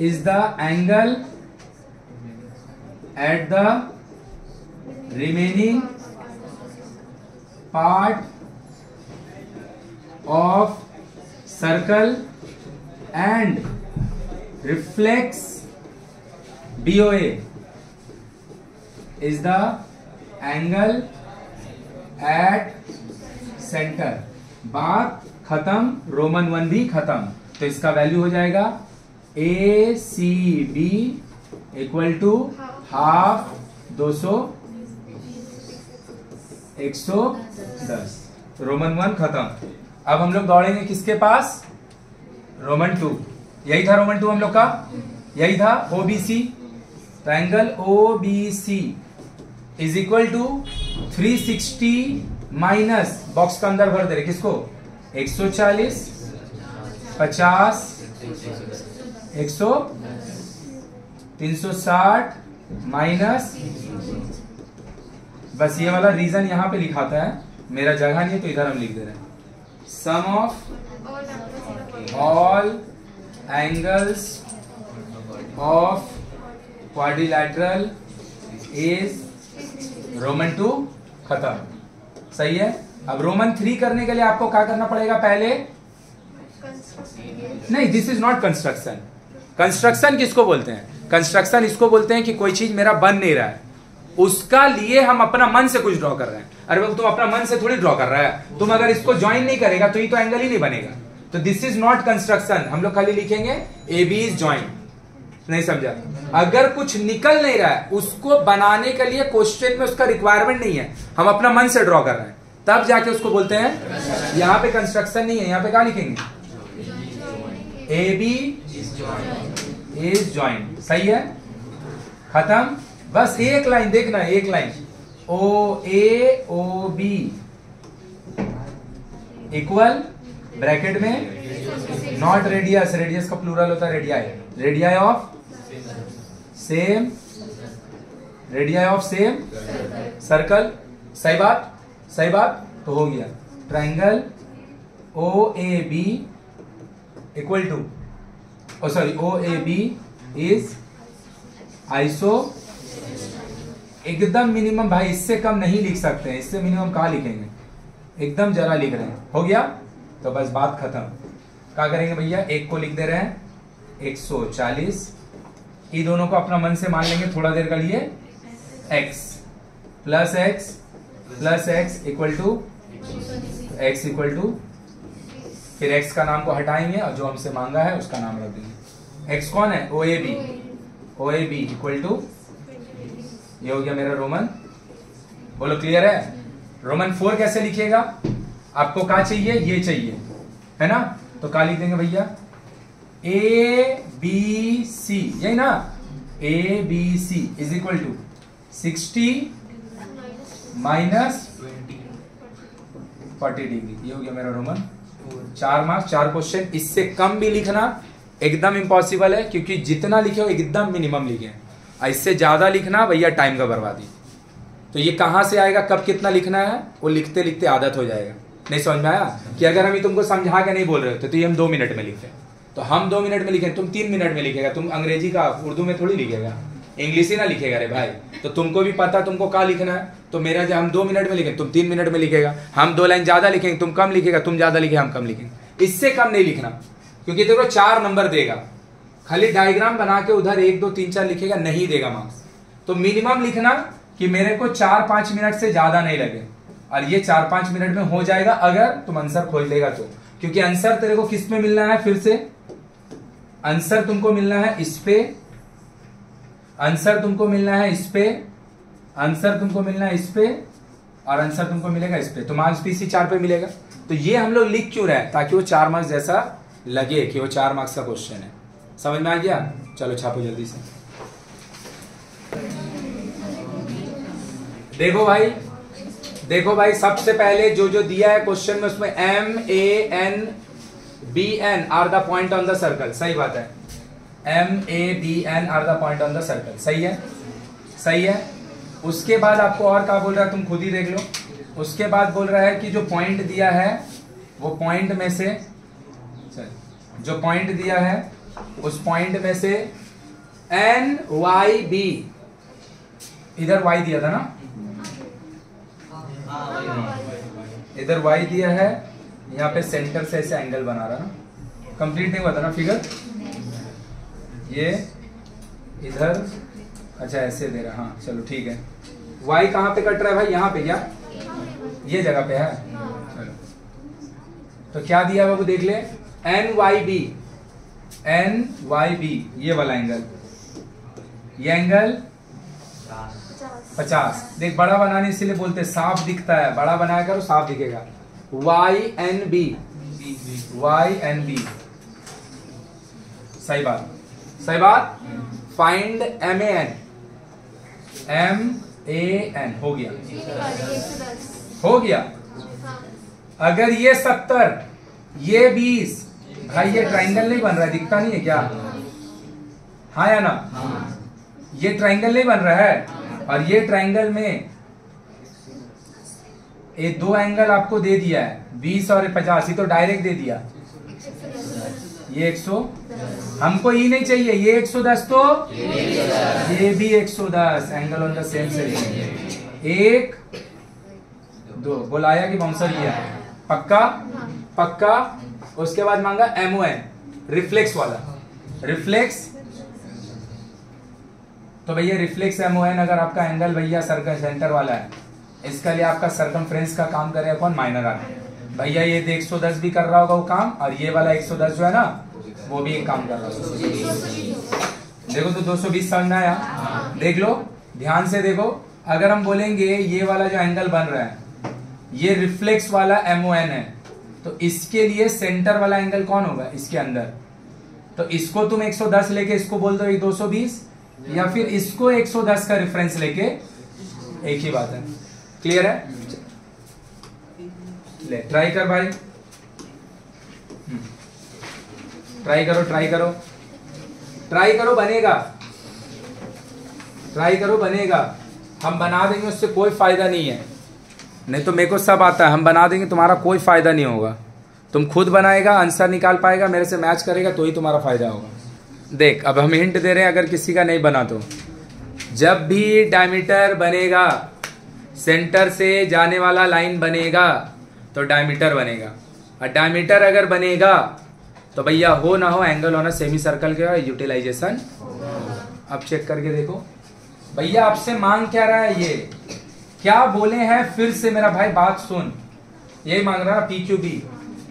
is the angle at the remaining part of circle and reflex BOA is the angle at center। बात खत्म, रोमन 1 भी खत्म। तो इसका वैल्यू हो जाएगा ACB equal to half 200 110। Roman 1 खत्म। अब हम लोग दौड़ेंगे किसके पास? रोमन 2। यही था रोमन 2 हम लोग का, यही था OBC। तो angle OBC is equal to 360 minus, box का अंदर भर दे रहे किसको? 140 50 100 360 माइनस, बस ये वाला रीजन यहां पे लिखाता है, मेरा जगह नहीं है तो इधर हम लिख दे रहे हैं। Sum of all angles of quadrilateral is Roman 2 खत्म, सही है। अब रोमन 3 करने के लिए आपको क्या करना पड़ेगा? पहले नहीं, this is not construction. Construction किसको बोलते हैं? कंस्ट्रक्शन इसको बोलते हैं कि कोई चीज मेरा बन नहीं रहा है, उसका लिए हम अपना मन से कुछ ड्रॉ कर रहे हैं। अरे बाबू तुम अपना मन से थोड़ी ड्रॉ कर रहा है, तुम अगर इसको ज्वाइन नहीं करेगा तो ये तो एंगल ही नहीं बनेगा। तो दिस इज नॉट कंस्ट्रक्शन, हम लोग खाली लिखेंगे ए बी इज ज्वाइन। नहीं समझा? अगर कुछ निकल नहीं रहा है उसको बनाने के लिए क्वेश्चन में उसका रिक्वायरमेंट नहीं है, हम अपना मन से ड्रॉ कर रहे हैं, तब जाके उसको बोलते हैं। यहां पे कंस्ट्रक्शन नहीं है, यहां पे क्या लिखेंगे? A B is join. सही है, खत्म। बस एक लाइन देखना, एक line, O A O B equal bracket में नॉट रेडियस, रेडियस का प्लूरल होता है radii, radii of same, radii of same circle. सही बात, सही बात। तो हो गया triangle O A B equal to, sorry, O A B is iso, एकदम मिनिमम भाई, इससे कम नहीं लिख सकते हैं, इससे मिनिमम कहाँ लिखेंगे, एकदम जरा लिख रहे हैं। हो गया, तो बस बात खत्म। क्या करेंगे भैया, एक को लिख दे रहे हैं 140, ये दोनों को अपना मन से मान लेंगे थोड़ा देर के लिए, x plus x plus x equal to x equal to, फिर x का नाम को हटाएंगे और जो हमसे मांगा है उसका नाम रख देंगे। x कौन है? O A B, O A B equal to, ये हो गया मेरा रोमन। बोलो क्लियर है? रोमन 4 कैसे लिखिएगा? आपको क्या चाहिए? ये चाहिए, है ना? तो क्या लिख देंगे भैया? ए बी सी, यही ना, A B C is equal to 60 minus 40 degree. ये हो गया मेरा रोमन। 4 marks, 4 question. इससे कम भी लिखना एकदम इम्पॉसिबल है, क्योंकि जितना लिखे हो एकदम मिनिमम लिखे। इससे ज्यादा लिखना भैया टाइम का बर्बादी। तो ये कहां से आएगा, कब कितना लिखना है, वो लिखते लिखते आदत हो जाएगा। नहीं समझ में आया? कि अगर हम तुमको समझा के नहीं बोल रहे होते तो ये हम 2 मिनट में लिखते, तो हम 2 मिनट में लिखे, तुम 3 मिनट में लिखेगा। तुम अंग्रेजी का उर्दू में थोड़ी लिखेगा, इंग्लिश ही ना लिखेगा रे भाई। तो तुमको भी पता तुमको क्या लिखना है। तो मेरा जो हम 2 मिनट में लिखेंगे, तुम 3 मिनट में लिखेगा। हम 2 लाइन ज्यादा लिखेंगे, तुम कम लिखेगा, तुम ज्यादा लिखे हम कम लिखेंगे। इससे कम नहीं लिखना, क्योंकि देखो 4 नंबर देगा। खाली डायग्राम बना के उधर 1 2 3 4 लिखेगा, नहीं देगा मार्क्स। तो मिनिमम लिखना कि मेरे को 4-5 मिनट से ज्यादा नहीं लगे, और ये 4-5 मिनट में हो जाएगा अगर तुम आंसर खोल देगा तो। क्योंकि आंसर तेरे को किस में मिलना है, फिर से आंसर तुमको मिलना है इस पे, आंसर तुमको मिलना है इस पे, आंसर तुमको मिलना है इस पे, और आंसर तुमको मिलेगा इस पे। तो मार्क्स भी इसी 4 पे मिलेगा। तो ये हम लोग लिख क्यों रहे हैं, ताकि वो 4 मार्क्स जैसा लगे कि वो 4 मार्क्स का क्वेश्चन है। समझ में आ गया? चलो छापो जल्दी से। देखो भाई, देखो भाई, सबसे पहले जो जो दिया है क्वेश्चन में, उसमें M A N B N are the point on the circle. सही बात है, M A B N are the point on the circle. सही है, सही है। उसके बाद आपको और क्या बोल रहा है, तुम खुद ही देख लो। उसके बाद बोल रहा है कि जो पॉइंट दिया है, वो पॉइंट में से, जो पॉइंट दिया है उस पॉइंट में से N Y B, इधर Y दिया था ना, इधर Y दिया है, यहाँ पे सेंटर से ऐसे एंगल बना रहा ना। कंप्लीट नहीं हुआ था ना फिगर, ये इधर, अच्छा ऐसे दे रहा। हाँ चलो ठीक है। Y कहाँ पे कट रहा है भाई, यहाँ पे, क्या ये जगह पे है? चलो, तो क्या दिया बाबू देख ले, NYB, NYB ये वाला एंगल, ये एंगल 50। देख बड़ा बनाने इसीलिए बोलते साफ दिखता है, बड़ा बनाया करो साफ दिखेगा। YNB, YNB, सही बात, सही बात। फाइंड MAN, MAN हो गया, हो गया। अगर ये 70, ये 20, भाई ये ट्राइंगल नहीं बन रहा है, दिखता नहीं है क्या? हाँ या ना? ये ट्राइंगल नहीं बन रहा है। और ये ट्राइंगल में ये 2 एंगल आपको दे दिया है, 20 और 50, ये तो डायरेक्ट दे दिया। ये 100, हमको ये नहीं चाहिए, ये 110, तो ये भी 110, angle on the same side. 1 2 बुलाया कि बाउंसर किया, पक्का पक्का। उसके बाद मांगा MON, रिफ्लेक्स वाला, रिफ्लेक्स तो भैया रिफ्लेक्स MON अगर आपका एंगल भैया सर्कल सेंटर वाला है, इसका लिए आपका सर्कमफ्रेंस का काम करेगा कौन, माइनर आर्क। भैया ये 110 भी कर रहा होगा वो काम, और ये वाला 110 जो है ना वो भी एक काम कर रहा होगा। देखो तो 220 समझ में आया? देख लो ध्यान से देखो, अगर हम बोलेंगे ये वाला जो एंगल बन रहा है ये रिफ्लेक्स वाला MON है, तो इसके लिए सेंटर वाला एंगल कौन होगा इसके अंदर। तो इसको तुम 110 लेके इसको बोल दो 220, या फिर इसको 110 का रेफरेंस लेके, एक ही बात है। क्लियर है? ले ट्राई कर भाई, ट्राई करो ट्राई करो ट्राई करो, बनेगा, ट्राई करो बनेगा। हम बना देंगे उससे कोई फायदा नहीं है, नहीं तो मेरे को सब आता है, हम बना देंगे तुम्हारा कोई फायदा नहीं होगा। तुम खुद बनाएगा, आंसर निकाल पाएगा, मेरे से मैच करेगा तो ही तुम्हारा फायदा होगा। देख अब हम हिंट दे रहे हैं, अगर किसी का नहीं बना तो, जब भी डायमीटर बनेगा, सेंटर से जाने वाला लाइन बनेगा तो डायमीटर बनेगा, और डायमीटर अगर बनेगा तो भैया हो ना हो एंगल होना सेमी सर्कल का यूटिलाइजेशन। अब चेक करके देखो भैया आपसे मांग क्या रहा है, ये क्या बोले हैं, फिर से मेरा भाई बात सुन, यही मांग रहा है PQB,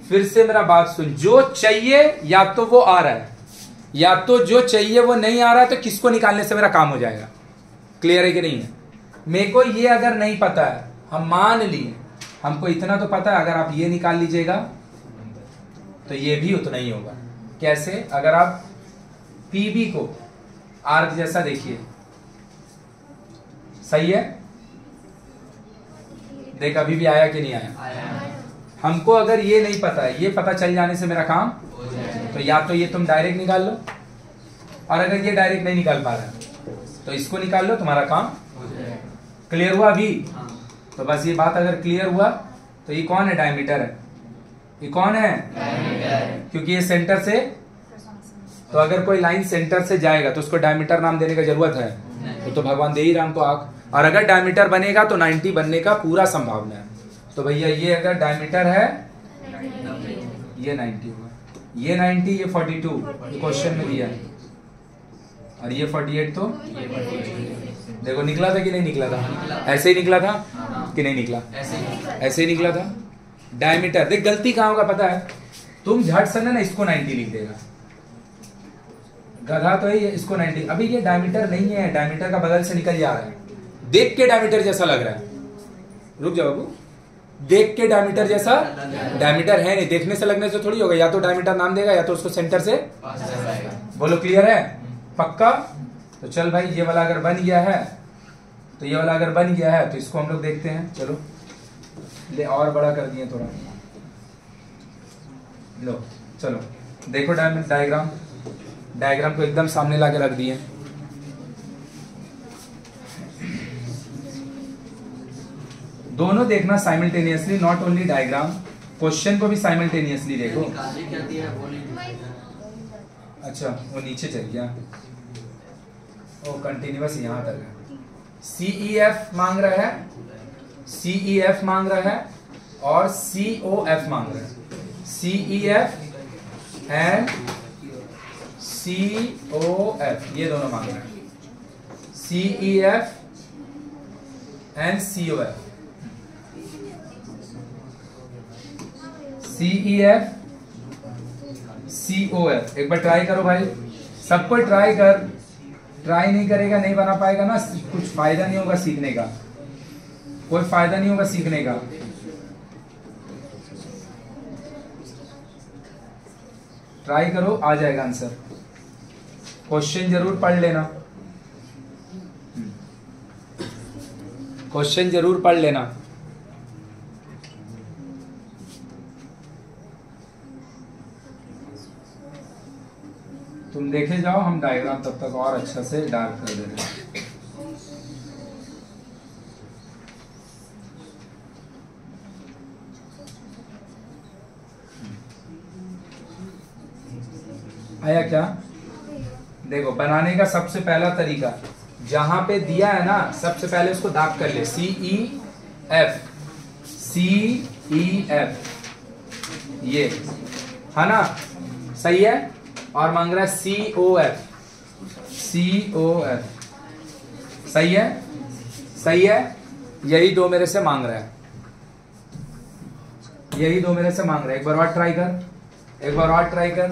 फिर से मेरा बात सुन। जो चाहिए या तो वो आ रहा है, या तो जो चाहिए वो नहीं आ रहा है, तो किसको निकालने से मेरा काम हो जाएगा। क्लियर है कि नहीं है? मेरे को ये अगर नहीं पता है, हम मान लिए हमको इतना तो पता है, अगर आप ये निकाल लीजिएगा तो ये भी उतना ही होगा। कैसे? अगर आप PB को आर्क जैसा देखिए, सही है? देख अभी भी आया कि नहीं आया? हमको अगर ये नहीं पता है, ये पता चल जाने से मेरा काम, तो या तो ये तुम डायरेक्ट निकाल लो, और अगर ये डायरेक्ट नहीं निकाल पा रहा तो इसको निकाल लो, तुम्हारा काम। क्लियर हुआ अभी? तो बस ये बात अगर क्लियर हुआ तो ये कौन है, डायमीटर है। ये कौन है? क्योंकि ये सेंटर से, तो अगर कोई लाइन सेंटर से जाएगा तो उसको डायमीटर नाम देने का जरूरत है, तो भगवान दे ही रहा हमको आंख। और अगर डायमीटर बनेगा तो 90 बनने का पूरा संभावना है। तो भैया ये अगर डायमीटर है ये 90 होगा, ये 90, ये 42 क्वेश्चन में दिया है, और ये 48 तो देखो निकला था कि नहीं निकला था? ऐसे ही निकला था कि नहीं निकला? ऐसे ही निकला था। डायमीटर देख गलती कहां होगा पता है, तुम झट से ना इसको 90 लिख देगा, गधा तो है ये, इसको 90। अभी ये डायमीटर नहीं है, डायमीटर का बगल से निकल जा रहा है, देख के डायमीटर जैसा लग रहा है। रुक जाओ बाबू, देख के डायमीटर जैसा, डायमीटर है नहीं, देखने से लगने से थोड़ी होगा। या तो डायमीटर नाम देगा या तो उसको सेंटर से। बोलो क्लियर है? पक्का? तो चल भाई ये वाला अगर बन गया है, तो ये वाला अगर बन गया है तो इसको हम लोग देखते हैं। चलो ले और बड़ा कर दिए थोड़ा, लो चलो देखो डायग्राम, डायग्राम को एकदम सामने लाके रख दिए। दोनों देखना simultaneously, not only diagram, question को भी साइमल्टेनियसली देखो। अच्छा वो नीचे चल गया, वो कंटिन्यूअस यहाँ तक है। CEF मांग रहा है, CEF मांग रहा है, और COF मांग रहा है। CEF एंड COF ये दोनों मांग रहे हैं, CEF and COF। CEF COF एक बार ट्राई करो भाई, सबको ट्राई कर, ट्राई नहीं करेगा नहीं बना पाएगा ना, कुछ फायदा नहीं होगा सीखने का, कोई फायदा नहीं होगा सीखने का। ट्राई करो, आ जाएगा आंसर। क्वेश्चन जरूर पढ़ लेना, क्वेश्चन जरूर पढ़ लेना। तुम देखे जाओ, हम डायग्राम तब तक और अच्छा से डार्क कर दे रहे हैं। आया क्या? देखो बनाने का सबसे पहला तरीका, जहां पे दिया है ना सबसे पहले उसको दाग कर ले, CEF, CEF ये है ना, सही है। और मांग रहा है COF, COF सही है, सही है। यही दो मेरे से मांग रहा है, यही दो मेरे से मांग रहा है। एक बार और ट्राई कर, एक बार और ट्राई कर।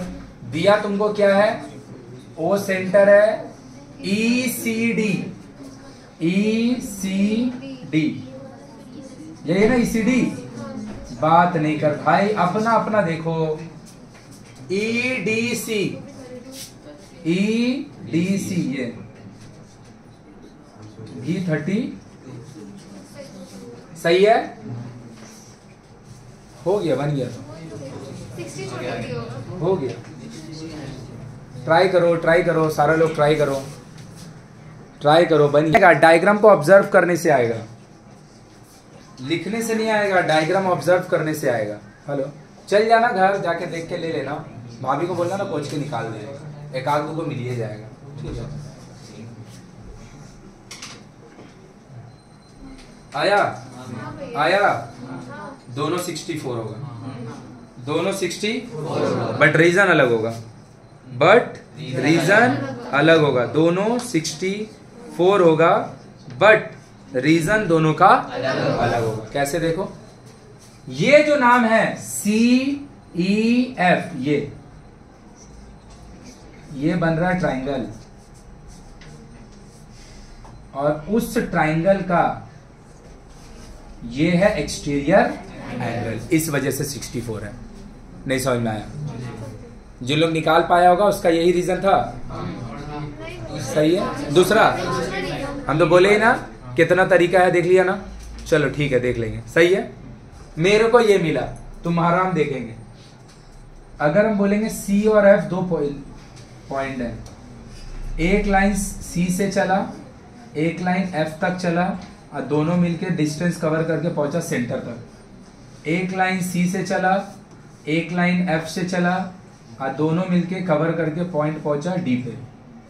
दिया तुमको क्या है, ओ सेंटर है ECD, ECD यही है ना ECD। बात नहीं कर भाई, अपना अपना देखो। EDC, EDC ये V30 सही है, हो गया, बन गया तो हो गया। ट्राई करो, ट्राई करो, सारे लोग ट्राई करो, ट्राई करो, बन गया। डायग्राम को ऑब्जर्व करने से आएगा, लिखने से नहीं आएगा, डायग्राम ऑब्जर्व करने से आएगा। हेलो, चल जाना घर जाके देख के ले लेना, भाभी को बोलना ना पोंछ के निकाल दे, एक आध को मिल ही जाएगा। ठीक है, आया आया, दोनों 64 होगा, दोनों 60, बट रीजन अलग होगा, बट रीजन अलग होगा। दोनों 64 होगा, बट रीजन दोनों का अलग होगा। कैसे देखो, ये जो नाम है CEF, ये बन रहा है ट्राइंगल, और उस ट्राइंगल का ये है एक्सटीरियर एंगल, इस वजह से 64 है। नहीं समझ में आया? जो लोग निकाल पाया होगा उसका यही रीजन था। सही है। दूसरा हम तो बोले ही ना, कितना तरीका है देख लिया ना। चलो ठीक है, देख लेंगे। सही है, मेरे को ये मिला, तुम्हारा हम देखेंगे। अगर हम बोलेंगे C और F दो पॉइंट है, एक लाइन C से चला, एक लाइन F तक चला, और दोनों मिलके डिस्टेंस कवर करके पहुंचा सेंटर तक। एक लाइन C से चला, एक लाइन F से चला, और दोनों मिलके कवर करके पॉइंट पहुंचा D पे।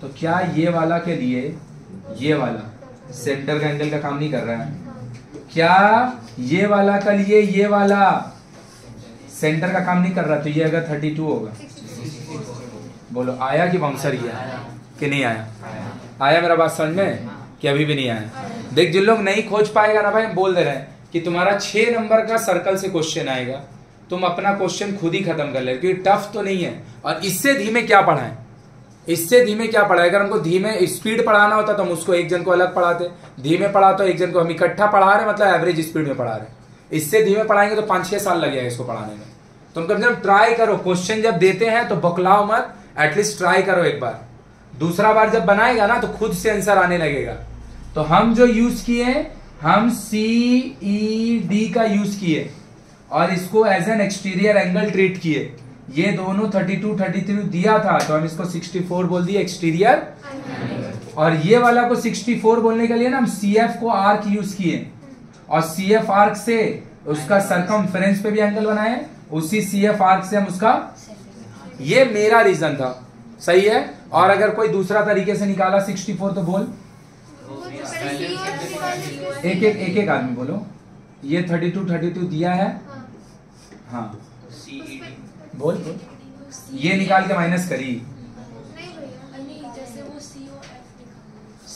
तो क्या ये वाला के लिए ये वाला सेंटर का एंगल का काम नहीं कर रहा है? क्या ये वाला का लिए ये वाला सेंटर का काम नहीं कर रहा? तो ये अगर 32 होगा, बोलो आया कि बाउंसर ही आया कि नहीं आया? आया मेरा बात समझ में कि अभी भी नहीं आया? देख, जिन लोग नहीं खोज पाएगा ना भाई, हम बोल दे रहे हैं कि तुम्हारा 6 नंबर का सर्कल से क्वेश्चन आएगा, तुम अपना क्वेश्चन खुद ही खत्म कर ले, क्योंकि टफ तो नहीं है। और इससे धीमे क्या पढ़ाएं, इससे धीमे क्या पढ़ाए? अगर हमको धीमे स्पीड पढ़ाना होता तो हम उसको एक जन को अलग पढ़ाते, धीमे पढ़ा तो एक जन को हम इकट्ठा पढ़ा रहे, मतलब एवरेज स्पीड में पढ़ा रहे। इससे धीमे पढ़ाएंगे तो 5-6 साल लग जाएगा इसको पढ़ाने में। तुम कम से कम ट्राई करो, क्वेश्चन जब देते हैं तो बकलाओ मत, एटलीस्ट ट्राई करो एक बार। दूसरा बार जब बनाएगा ना तो खुद से आंसर आने लगेगा। तो हम जो यूज किए, हम CED का यूज किए और इसको as an exterior angle treat किए। ये दोनों 32, 33 दिया था तो हम इसको 64 बोल दिए एक्सटीरियर, और ये वाला को 64 बोलने के लिए ना हम CF को आर्क यूज किए, और CF आर्क से उसका सरकमफेरेंस पे भी एंगल बनाए, उसी CF आर्क से हम उसका, ये मेरा रीजन था। सही है। और अगर कोई दूसरा तरीके से निकाला 64 तो बोल, एक आदमी बोलो। ये 32 दिया है, हाँ बोल बोल, ये निकाल के माइनस करी।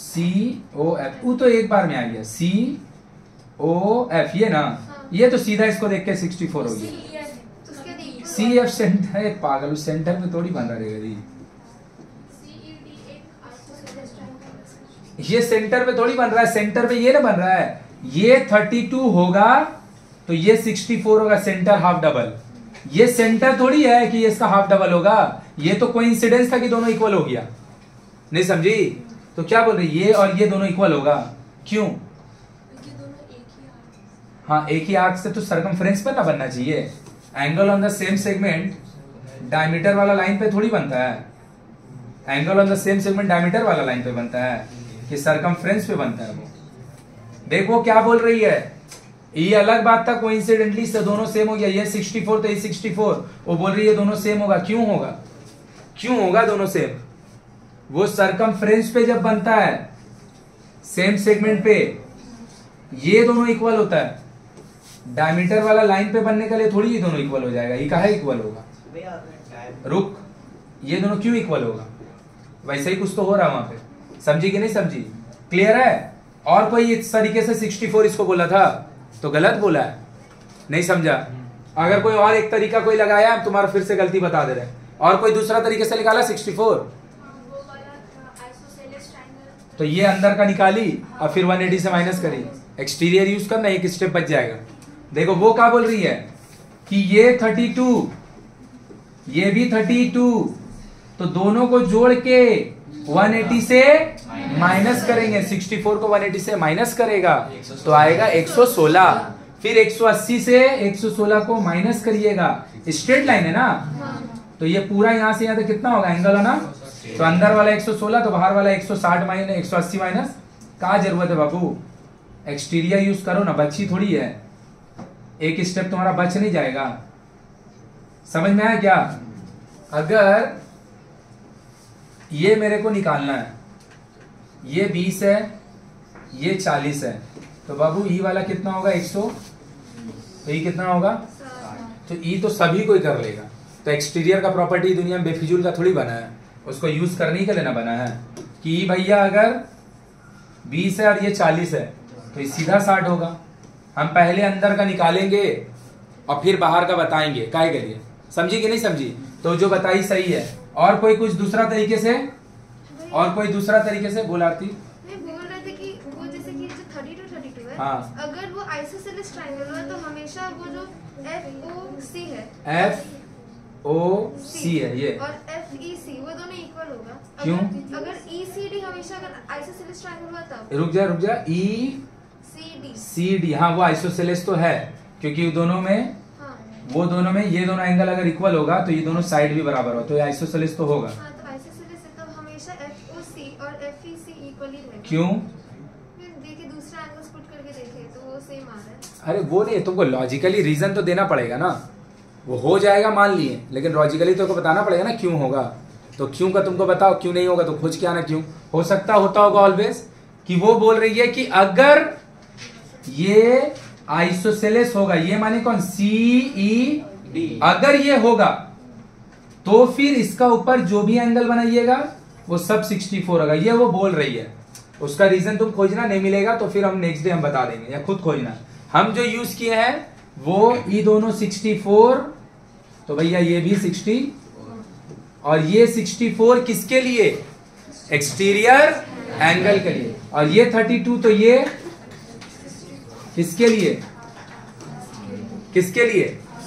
COF वो तो एक बार में आ गया, COF ये ना, ये तो सीधा इसको देख के 64 हो गया। CF सेंटर है, पागल, उस सेंटर में थोड़ी बन रहा रहेगा। ये सेंटर पे थोड़ी बन रहा है, सेंटर पे ये ना बन रहा है। ये 32 होगा तो ये 64 होगा, सेंटर हाफ डबल। ये सेंटर थोड़ी है कि ये इसका हाफ डबल होगा, ये तो कोइंसिडेंस था कि दोनों इक्वल हो गया। नहीं समझी? तो क्या बोल रही, ये और ये दोनों इक्वल होगा, क्यों? हाँ, एक ही आर्क से तो सरकमफेरेंस पर ना बनना चाहिए। Angle on the same segment diameter वाला लाइन पे थोड़ी बनता है। Angle on the same segment diameter वाला लाइन पे बनता है कि सरकमफेरेंस पे बनता है। वो देखो क्या बोल रही है, ये अलग बात था कोइंसिडेंटली से दोनों सेम हो गया, ये 64 तो ये 64। वो बोल रही है दोनों सेम होगा, क्यों होगा? क्यों होगा दोनों सेम? वो सरकमफेरेंस पे जब बनता है सेम सेगमेंट पे, ये दोनों इक्वल होता है। डायमीटर वाला लाइन पे बनने के लिए थोड़ी ये दोनों इक्वल हो जाएगा। ये काहे इक्वल होगा? रुक, ये दोनों क्यों इक्वल होगा? वैसे ही कुछ तो हो रहा वहां पे, समझी कि नहीं समझी? क्लियर है? और कोई इस तरीके से 64 इसको बोला था तो गलत बोला है, नहीं समझा? अगर कोई और एक तरीका कोई लगाया, हम तुम्हारा फिर से गलती बता दे रहे हैं, और कोई दूसरा तरीके से निकाला 64, तो ये अंदर का निकाली और फिर 180 से माइनस करी, एक्सटीरियर यूज करना, एक स्टेप बच जाएगा। देखो वो क्या बोल रही है कि ये 32, ये भी 32, तो दोनों को जोड़ के 180 से माइनस करेंगे, 64 को 180 से माइनस करेगा तो आएगा 116, फिर 180 से 116 को माइनस करिएगा, स्ट्रेट लाइन है ना, तो ये पूरा यहां से यहां तक कितना होगा एंगल है ना, तो अंदर वाला 116 तो बाहर वाला 160 माइनस 180 माइनस, क्या जरूरत है बाबू, एक्सटीरियर यूज करो ना, बची थोड़ी है, एक स्टेप तुम्हारा बच नहीं जाएगा। समझ में आया क्या? अगर ये मेरे को निकालना है, ये 20 है, ये 40 है, तो बाबू ई वाला कितना होगा 100, तो ई कितना होगा, तो ई तो सभी कोई कर लेगा। तो एक्सटीरियर का प्रॉपर्टी दुनिया में बेफिजूल का थोड़ी बना है, उसको यूज करने के लिए ना बना है कि भैया अगर 20 है और ये 40 है तो ये सीधा 60 होगा। हम पहले अंदर का निकालेंगे और फिर बाहर का बताएंगे, काय के लिए, समझी कि नहीं समझी? तो जो बताई सही है। और कोई कुछ दूसरा तरीके से, और कोई दूसरा तरीके से बोल आती, बोल रहे थे कि वो जैसे कि जो 32 है, हाँ, अगर वो आइसोसेलेस ट्रायंगल है तो हमेशा वो जो FOC है, FOC है ये, और FEC वो दोनों इक्वल होगा। क्यों? अगर ECD हमेशा अगर आइसोसेलेस ट्रायंगल हुआ तब। रुक जा ECD, हाँ वो आइसोसेलेस तो है, क्योंकि दोनों में, वो दोनों में ये दोनों एंगल अगर इक्वल होगा तो ये दोनों साइड भी बराबर हो, तो ये आइसोसेलेस तो होगा। हाँ, तो आइसोसेलेस है तो हमेशा FOC और FEC इक्वली रहेगा। क्यों? देखिए दूसरा एंगल्स पुट करके देखे तो वो सेम आ रहा है। अरे वो नहीं, तुमको लॉजिकली रीजन तो देना पड़ेगा ना, वो हो जाएगा मान लिए, लेकिन लॉजिकली तुमको बताना पड़ेगा ना क्यों होगा। तो क्यों का तुमको बताओ, क्यों नहीं होगा तो खोज के आना क्यों। हो सकता होता होगा ऑलवेज कि वो बोल रही है कि अगर ये आइसोसेलेस होगा, ये माने कौन, CED, अगर ये होगा तो फिर इसका ऊपर जो भी एंगल बनाइएगा वो सब 64 होगा, ये वो बोल रही है। उसका रीजन तुम खोजना, नहीं मिलेगा तो फिर हम नेक्स्ट डे हम बता देंगे, या खुद खोजना। हम जो यूज किए हैं वो ये दोनों 64, तो भैया ये भी 60 और ये 64 किसके लिए, एक्सटीरियर एंगल के लिए, और ये 32 तो ये किसके लिए, किसके लिए,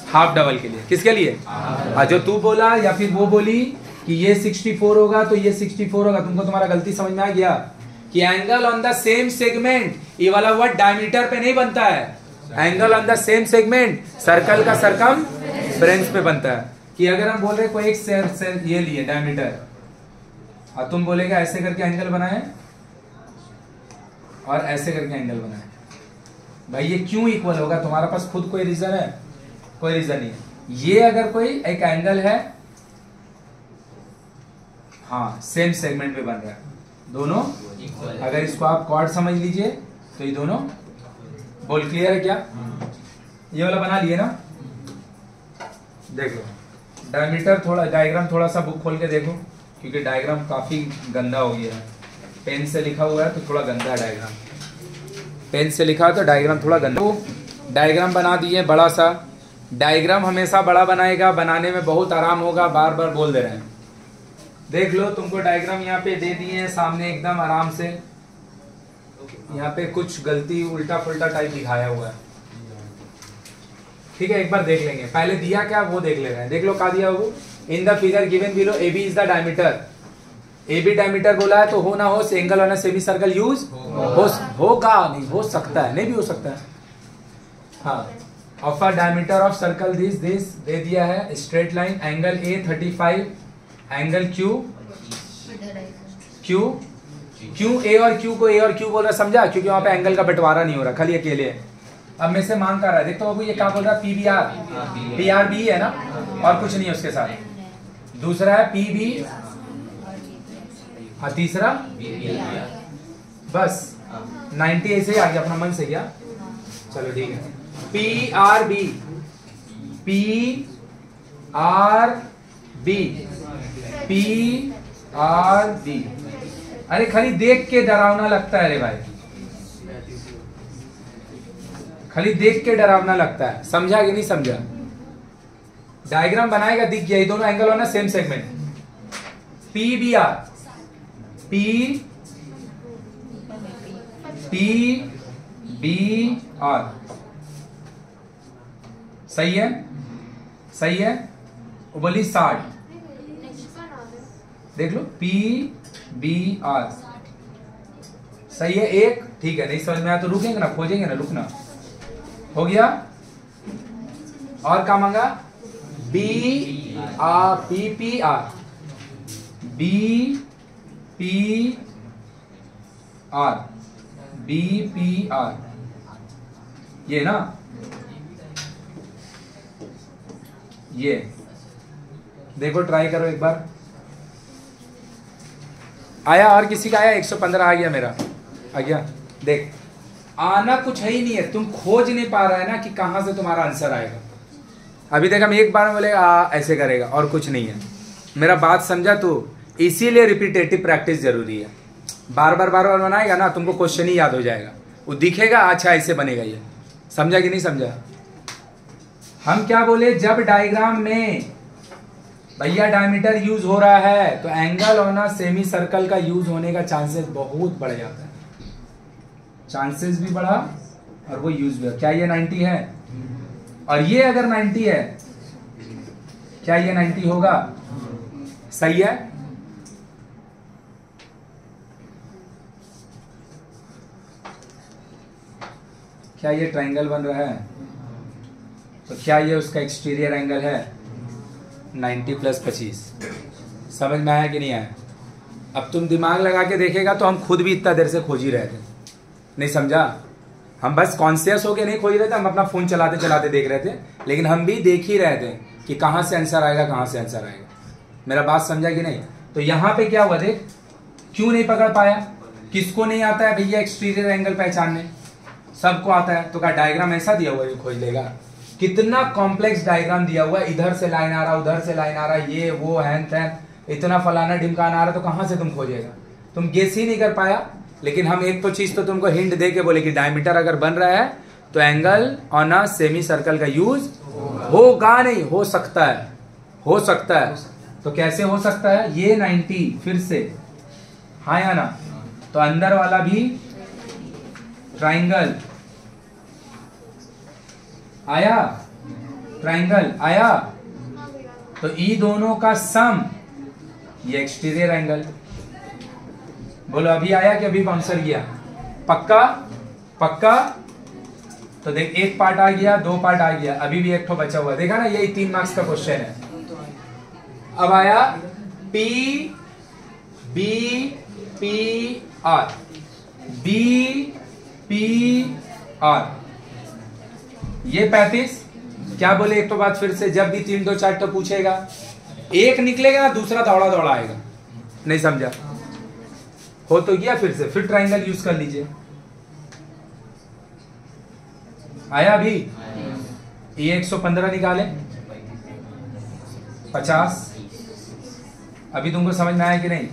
हाफ डबल के लिए, किसके लिए, जो तू बोला या फिर वो बोली कि ये 64 होगा तो ये 64 होगा, तुमको तुम्हारा गलती समझ में आ गया कि angle on the same segment, ये वाला वर्ड डायमीटर पे नहीं बनता है, angle on the same segment circle का सरकमफ्रेंस पे बनता है। कि अगर हम बोल रहे कोई एक से ये लिए डायमीटर और तुम बोलेगा ऐसे करके एंगल बनाए और ऐसे करके एंगल बनाए, भाई ये क्यों इक्वल होगा, तुम्हारे पास खुद कोई रीजन है? कोई रीजन नहीं है। ये अगर कोई एक एंगल है, हाँ सेम सेगमेंट पे बन रहा है, दोनों अगर इसको आप कॉर्ड समझ लीजिए तो ये दोनों, बोल क्लियर है क्या? ये वाला बना लिए ना, देख लो डायमीटर, थोड़ा डायग्राम थोड़ा सा बुक खोल के देखो, क्योंकि डायग्राम काफी गंदा हो गया है, पेन से लिखा हुआ है तो थोड़ा गंदा है डायग्राम, पेन से लिखा है तो डायग्राम थोड़ा गंदा। तो डायग्राम बना दिए बड़ा सा, डायग्राम हमेशा बड़ा बनाएगा, बनाने में बहुत आराम होगा, बार बार बोल दे रहे हैं। देख लो तुमको डायग्राम यहाँ पे दे दिए हैं सामने एकदम आराम से, यहाँ पे कुछ गलती उल्टा पुल्टा टाइप दिखाया हुआ है, ठीक है, एक बार देख लेंगे। पहले दिया क्या वो देख ले रहे हैं, देख लो क्या दिया वो, in the figure given below AB is the diameter, AB diameter बोला है तो हो ना हो angle on a semi circle use होगा, नहीं हो सकता है, नहीं भी हो सकता है, हाँ। Of a diameter of circle this they दिया है, straight line, angle A 35, angle Q A और Q को A और Q बोल रहा, समझा? क्योंकि वहां पे एंगल का बंटवारा नहीं हो रहा, खाली अकेले है। अब मैं से मांग कर रहा है, देखो बाबू ये क्या बोल रहा है, PRB है ना, और कुछ नहीं है उसके साथ, दूसरा है PB, हाँ तीसरा बस 90 ऐसे ही आ गया, अपना मन से गया, चलो ठीक है। PRB अरे खाली देख के डरावना लगता है रे भाई, खाली देख के डरावना लगता है, समझा कि नहीं समझा? डायग्राम बनाएगा दिख गया, ये दोनों एंगल होना same segment, P B R, P B R, सही है, सही है। वो बोली 60, देख लो, पी बी आर, सही है। एक ठीक है, नहीं समझ में आया तो रुकेंगे ना, खोजेंगे ना, रुकना। हो गया। और क्या मांगा? B R, P P R, B P R, B P R, ये ना, ये देखो, ट्राई करो एक बार। आया? और किसी का आया? 115 आ गया, मेरा आ गया। देख, आना कुछ है ही नहीं है, तुम खोज नहीं पा रहा है ना कि कहां से तुम्हारा आंसर आएगा। अभी देख, हम एक बार में बोले ऐसे करेगा, और कुछ नहीं है। मेरा बात समझा तू? इसीलिए रिपीटेटिव प्रैक्टिस जरूरी है। बार बार बनाएगा ना, तुमको क्वेश्चन ही याद हो जाएगा, वो दिखेगा, अच्छा ऐसे बनेगा ये। समझा कि नहीं समझा? हम क्या बोले, जब डायग्राम में भैया डायमीटर यूज हो रहा है तो angle on a semi circle का यूज होने का चांसेस बहुत बढ़ जाता है, चांसेस भी बढ़ा और वो यूज भी। क्या ये 90 है? और ये अगर 90 है, क्या ये 90 होगा? सही है। क्या ये ट्रायंगल बन रहा है? तो क्या ये उसका एक्सटीरियर एंगल है? 90 + 25। समझ में आया कि नहीं आया? अब तुम दिमाग लगा के देखेगा तो हम खुद भी इतना देर से खोज ही रहे थे, नहीं समझा? हम बस कॉन्शियस होके नहीं खोज रहे थे, हम अपना फोन चलाते चलाते देख रहे थे, लेकिन हम भी देख ही रहे थे कि कहां से आंसर आएगा, कहां से आंसर आएगा। मेरा बात समझा कि नहीं? तो यहां पे क्या हुआ, देख, क्यों नहीं पकड़ पाया? किसको नहीं आता है भैया एक्सटीरियर एंगल पहचानने? सबको आता है। तो क्या डायग्राम ऐसा दिया हुआ है खोज लेगा? कितना कॉम्प्लेक्स डायग्राम दिया हुआ है, इधर से लाइन आ रहा, उधर से लाइन आ रहा, ये वो हैन तैन, इतना फलाना ढिमकाना आ रहा, तो कहां से तुम खोजेगा? तुम गेस ही नहीं कर पाया। लेकिन हम एक तो चीज तो तुमको हिंट दे के बोले कि डायमीटर अगर बन रहा है तो angle on a semi circle का यूज होगा, नहीं हो सकता है, हो सकता है। तो कैसे हो सकता है? ये 90 फिर से, हाँ या ना? तो अंदर वाला भी ट्राइंगल आया, ट्राइंगल आया, तो ई दोनों का सम ये एक्सटीरियर एंगल। बोलो अभी आया कि अभी बाउंसर गया? पक्का? पक्का? तो देख, एक पार्ट आ गया, दो पार्ट आ गया, अभी भी एक ठो बचा हुआ, देखा ना? यही 3 मार्क्स का क्वेश्चन है। अब आया P B P R, B P R, ये 35। क्या बोले एक तो बात फिर से, जब भी 3 2 4 तो पूछेगा, एक निकलेगा दूसरा दौड़ा दौड़ा आएगा, नहीं समझा? हो तो गया, फिर से फिर ट्राइंगल यूज कर लीजिए। आया अभी? ये 115 निकाले, 50। अभी तुमको समझ में आया कि नहीं?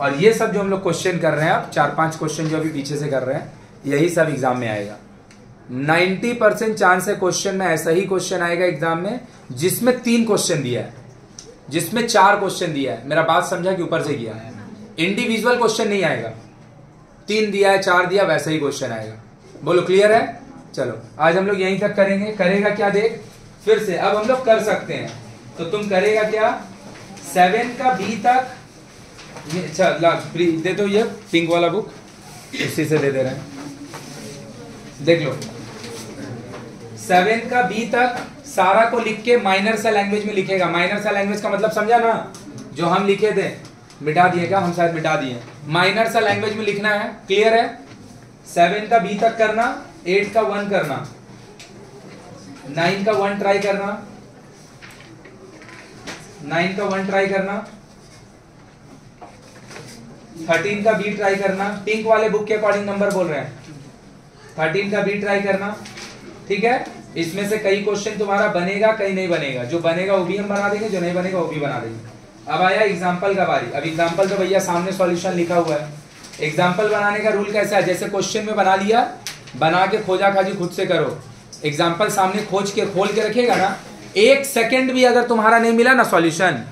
और ये सब जो हम लोग क्वेश्चन कर रहे हैं, अब 4-5 क्वेश्चन जो अभी पीछे से कर रहे हैं, यही सब एग्जाम में आएगा। 90% चांस है क्वेश्चन में ऐसा ही क्वेश्चन आएगा एग्जाम में जिसमें 3 क्वेश्चन दिया है, जिसमें 4 क्वेश्चन दिया है। मेरा बात समझा कि ऊपर से किया है? इंडिविजुअल क्वेश्चन नहीं आएगा, 3 दिया है, 4 दिया, वैसा ही क्वेश्चन आएगा। बोलो क्लियर है? चलो आज हम लोग यहीं तक करेंगे। करेगा क्या? देख फिर से, अब हम लोग कर सकते हैं, तो तुम करेगा क्या? 7 का बी तक, ये दे दो, ये पिंक वाला बुक उसी से दे रहे हैं, देख लो। 7 का बी तक सारा को लिख के माइनर सा लैंग्वेज में लिखेगा। माइनर सा लैंग्वेज का मतलब समझा ना? जो हम लिखे थे, मिटा दिए क्या? हम शायद मिटा दिए। माइनर सा लैंग्वेज में लिखना है, क्लियर है? 7 का बी तक करना, 8 का 1 करना, 9 का 1 ट्राई करना, 9 का 1 ट्राई करना, 13 का बी ट्राई करना। पिंक वाले बुक के अकॉर्डिंग नंबर बोल रहे हैं। 13 का बी ट्राई करना, ठीक है? इसमें से कई क्वेश्चन तुम्हारा बनेगा, कई नहीं बनेगा। जो बनेगा वो भी हम बना देंगे, जो नहीं बनेगा वो भी बना देंगे। अब आया एग्जाम्पल का बारी। अब एग्जाम्पल तो भैया सामने सॉल्यूशन लिखा हुआ है, एग्जाम्पल बनाने का रूल कैसा है, जैसे क्वेश्चन में बना लिया, बना के खोजा खाजी खुद से करो। एग्जाम्पल सामने खोज के खोल के रखेगा ना, 1 सेकंड भी अगर तुम्हारा नहीं मिला ना सॉल्यूशन,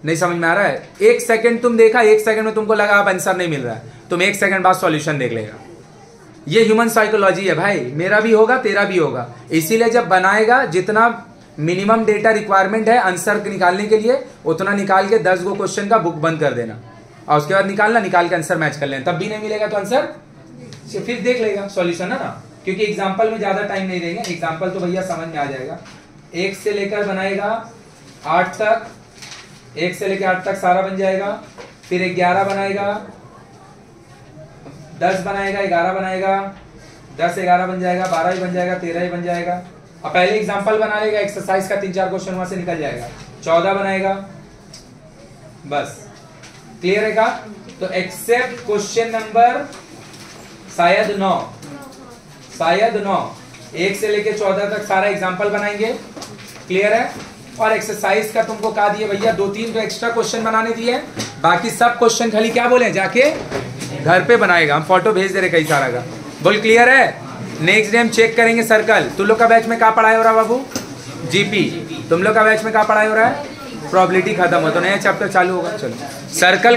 नहीं समझ में आ रहा है, 1 सेकंड तुम देखा, 1 सेकंड में तुमको लगा अब आंसर नहीं मिल रहा है, तुम 1 सेकंड बाद सॉल्यूशन देख लेगा। ये ह्यूमन साइकोलॉजी है भाई, मेरा भी होगा तेरा भी होगा। इसीलिए जब बनाएगा, जितना मिनिमम डेटा रिक्वायरमेंट है आंसर निकालने के लिए, उतना निकाल के 10 गो क्वेश्चन का बुक बंद कर देना, और उसके बाद निकाल के आंसर मैच कर लेना। तब भी नहीं मिलेगा तो आंसर फिर देख लेगा सॉल्यूशन, है ना। क्योंकि एग्जाम्पल में ज्यादा टाइम नहीं देंगे, एग्जाम्पल तो भैया समझ में आ जाएगा। 1 से लेकर बनाएगा 8 तक, 1 से लेकर 8 तक सारा बन जाएगा। फिर 11 बनाएगा, 10 बनाएगा, 11 बनाएगा, 10 11 बन जाएगा, 12 ही बन जाएगा, 13 ही बन जाएगा। अब पहले एग्जाम्पल बना लेगा, एक्सरसाइज का 3-4 क्वेश्चन वहां से निकल जाएगा, 14 बनाएगा, बस क्लियर है का। तो एक्सेप्ट क्वेश्चन नंबर शायद 9, 1 से लेके 14 तक सारा एग्जाम्पल बनाएंगे, क्लियर है। और एक्सरसाइज का तुमको कहा दिए भैया 2-3 तो एक्स्ट्रा क्वेश्चन बनाने दिए, बाकी सब क्वेश्चन खाली क्या बोले, जाके घर पे बनाएगा। हम फोटो भेज दे रहे कई सारा का, बोल क्लियर है। नेक्स्ट डे हम चेक करेंगे सर्कल। तुम लोग का बैच में क्या पढ़ाई हो रहा है बाबू, जीपी। तुम लोग का बैच में क्या पढ़ाई हो रहा है, प्रोबेबिलिटी खत्म हो तो नया चैप्टर चालू होगा। चलो सर्कल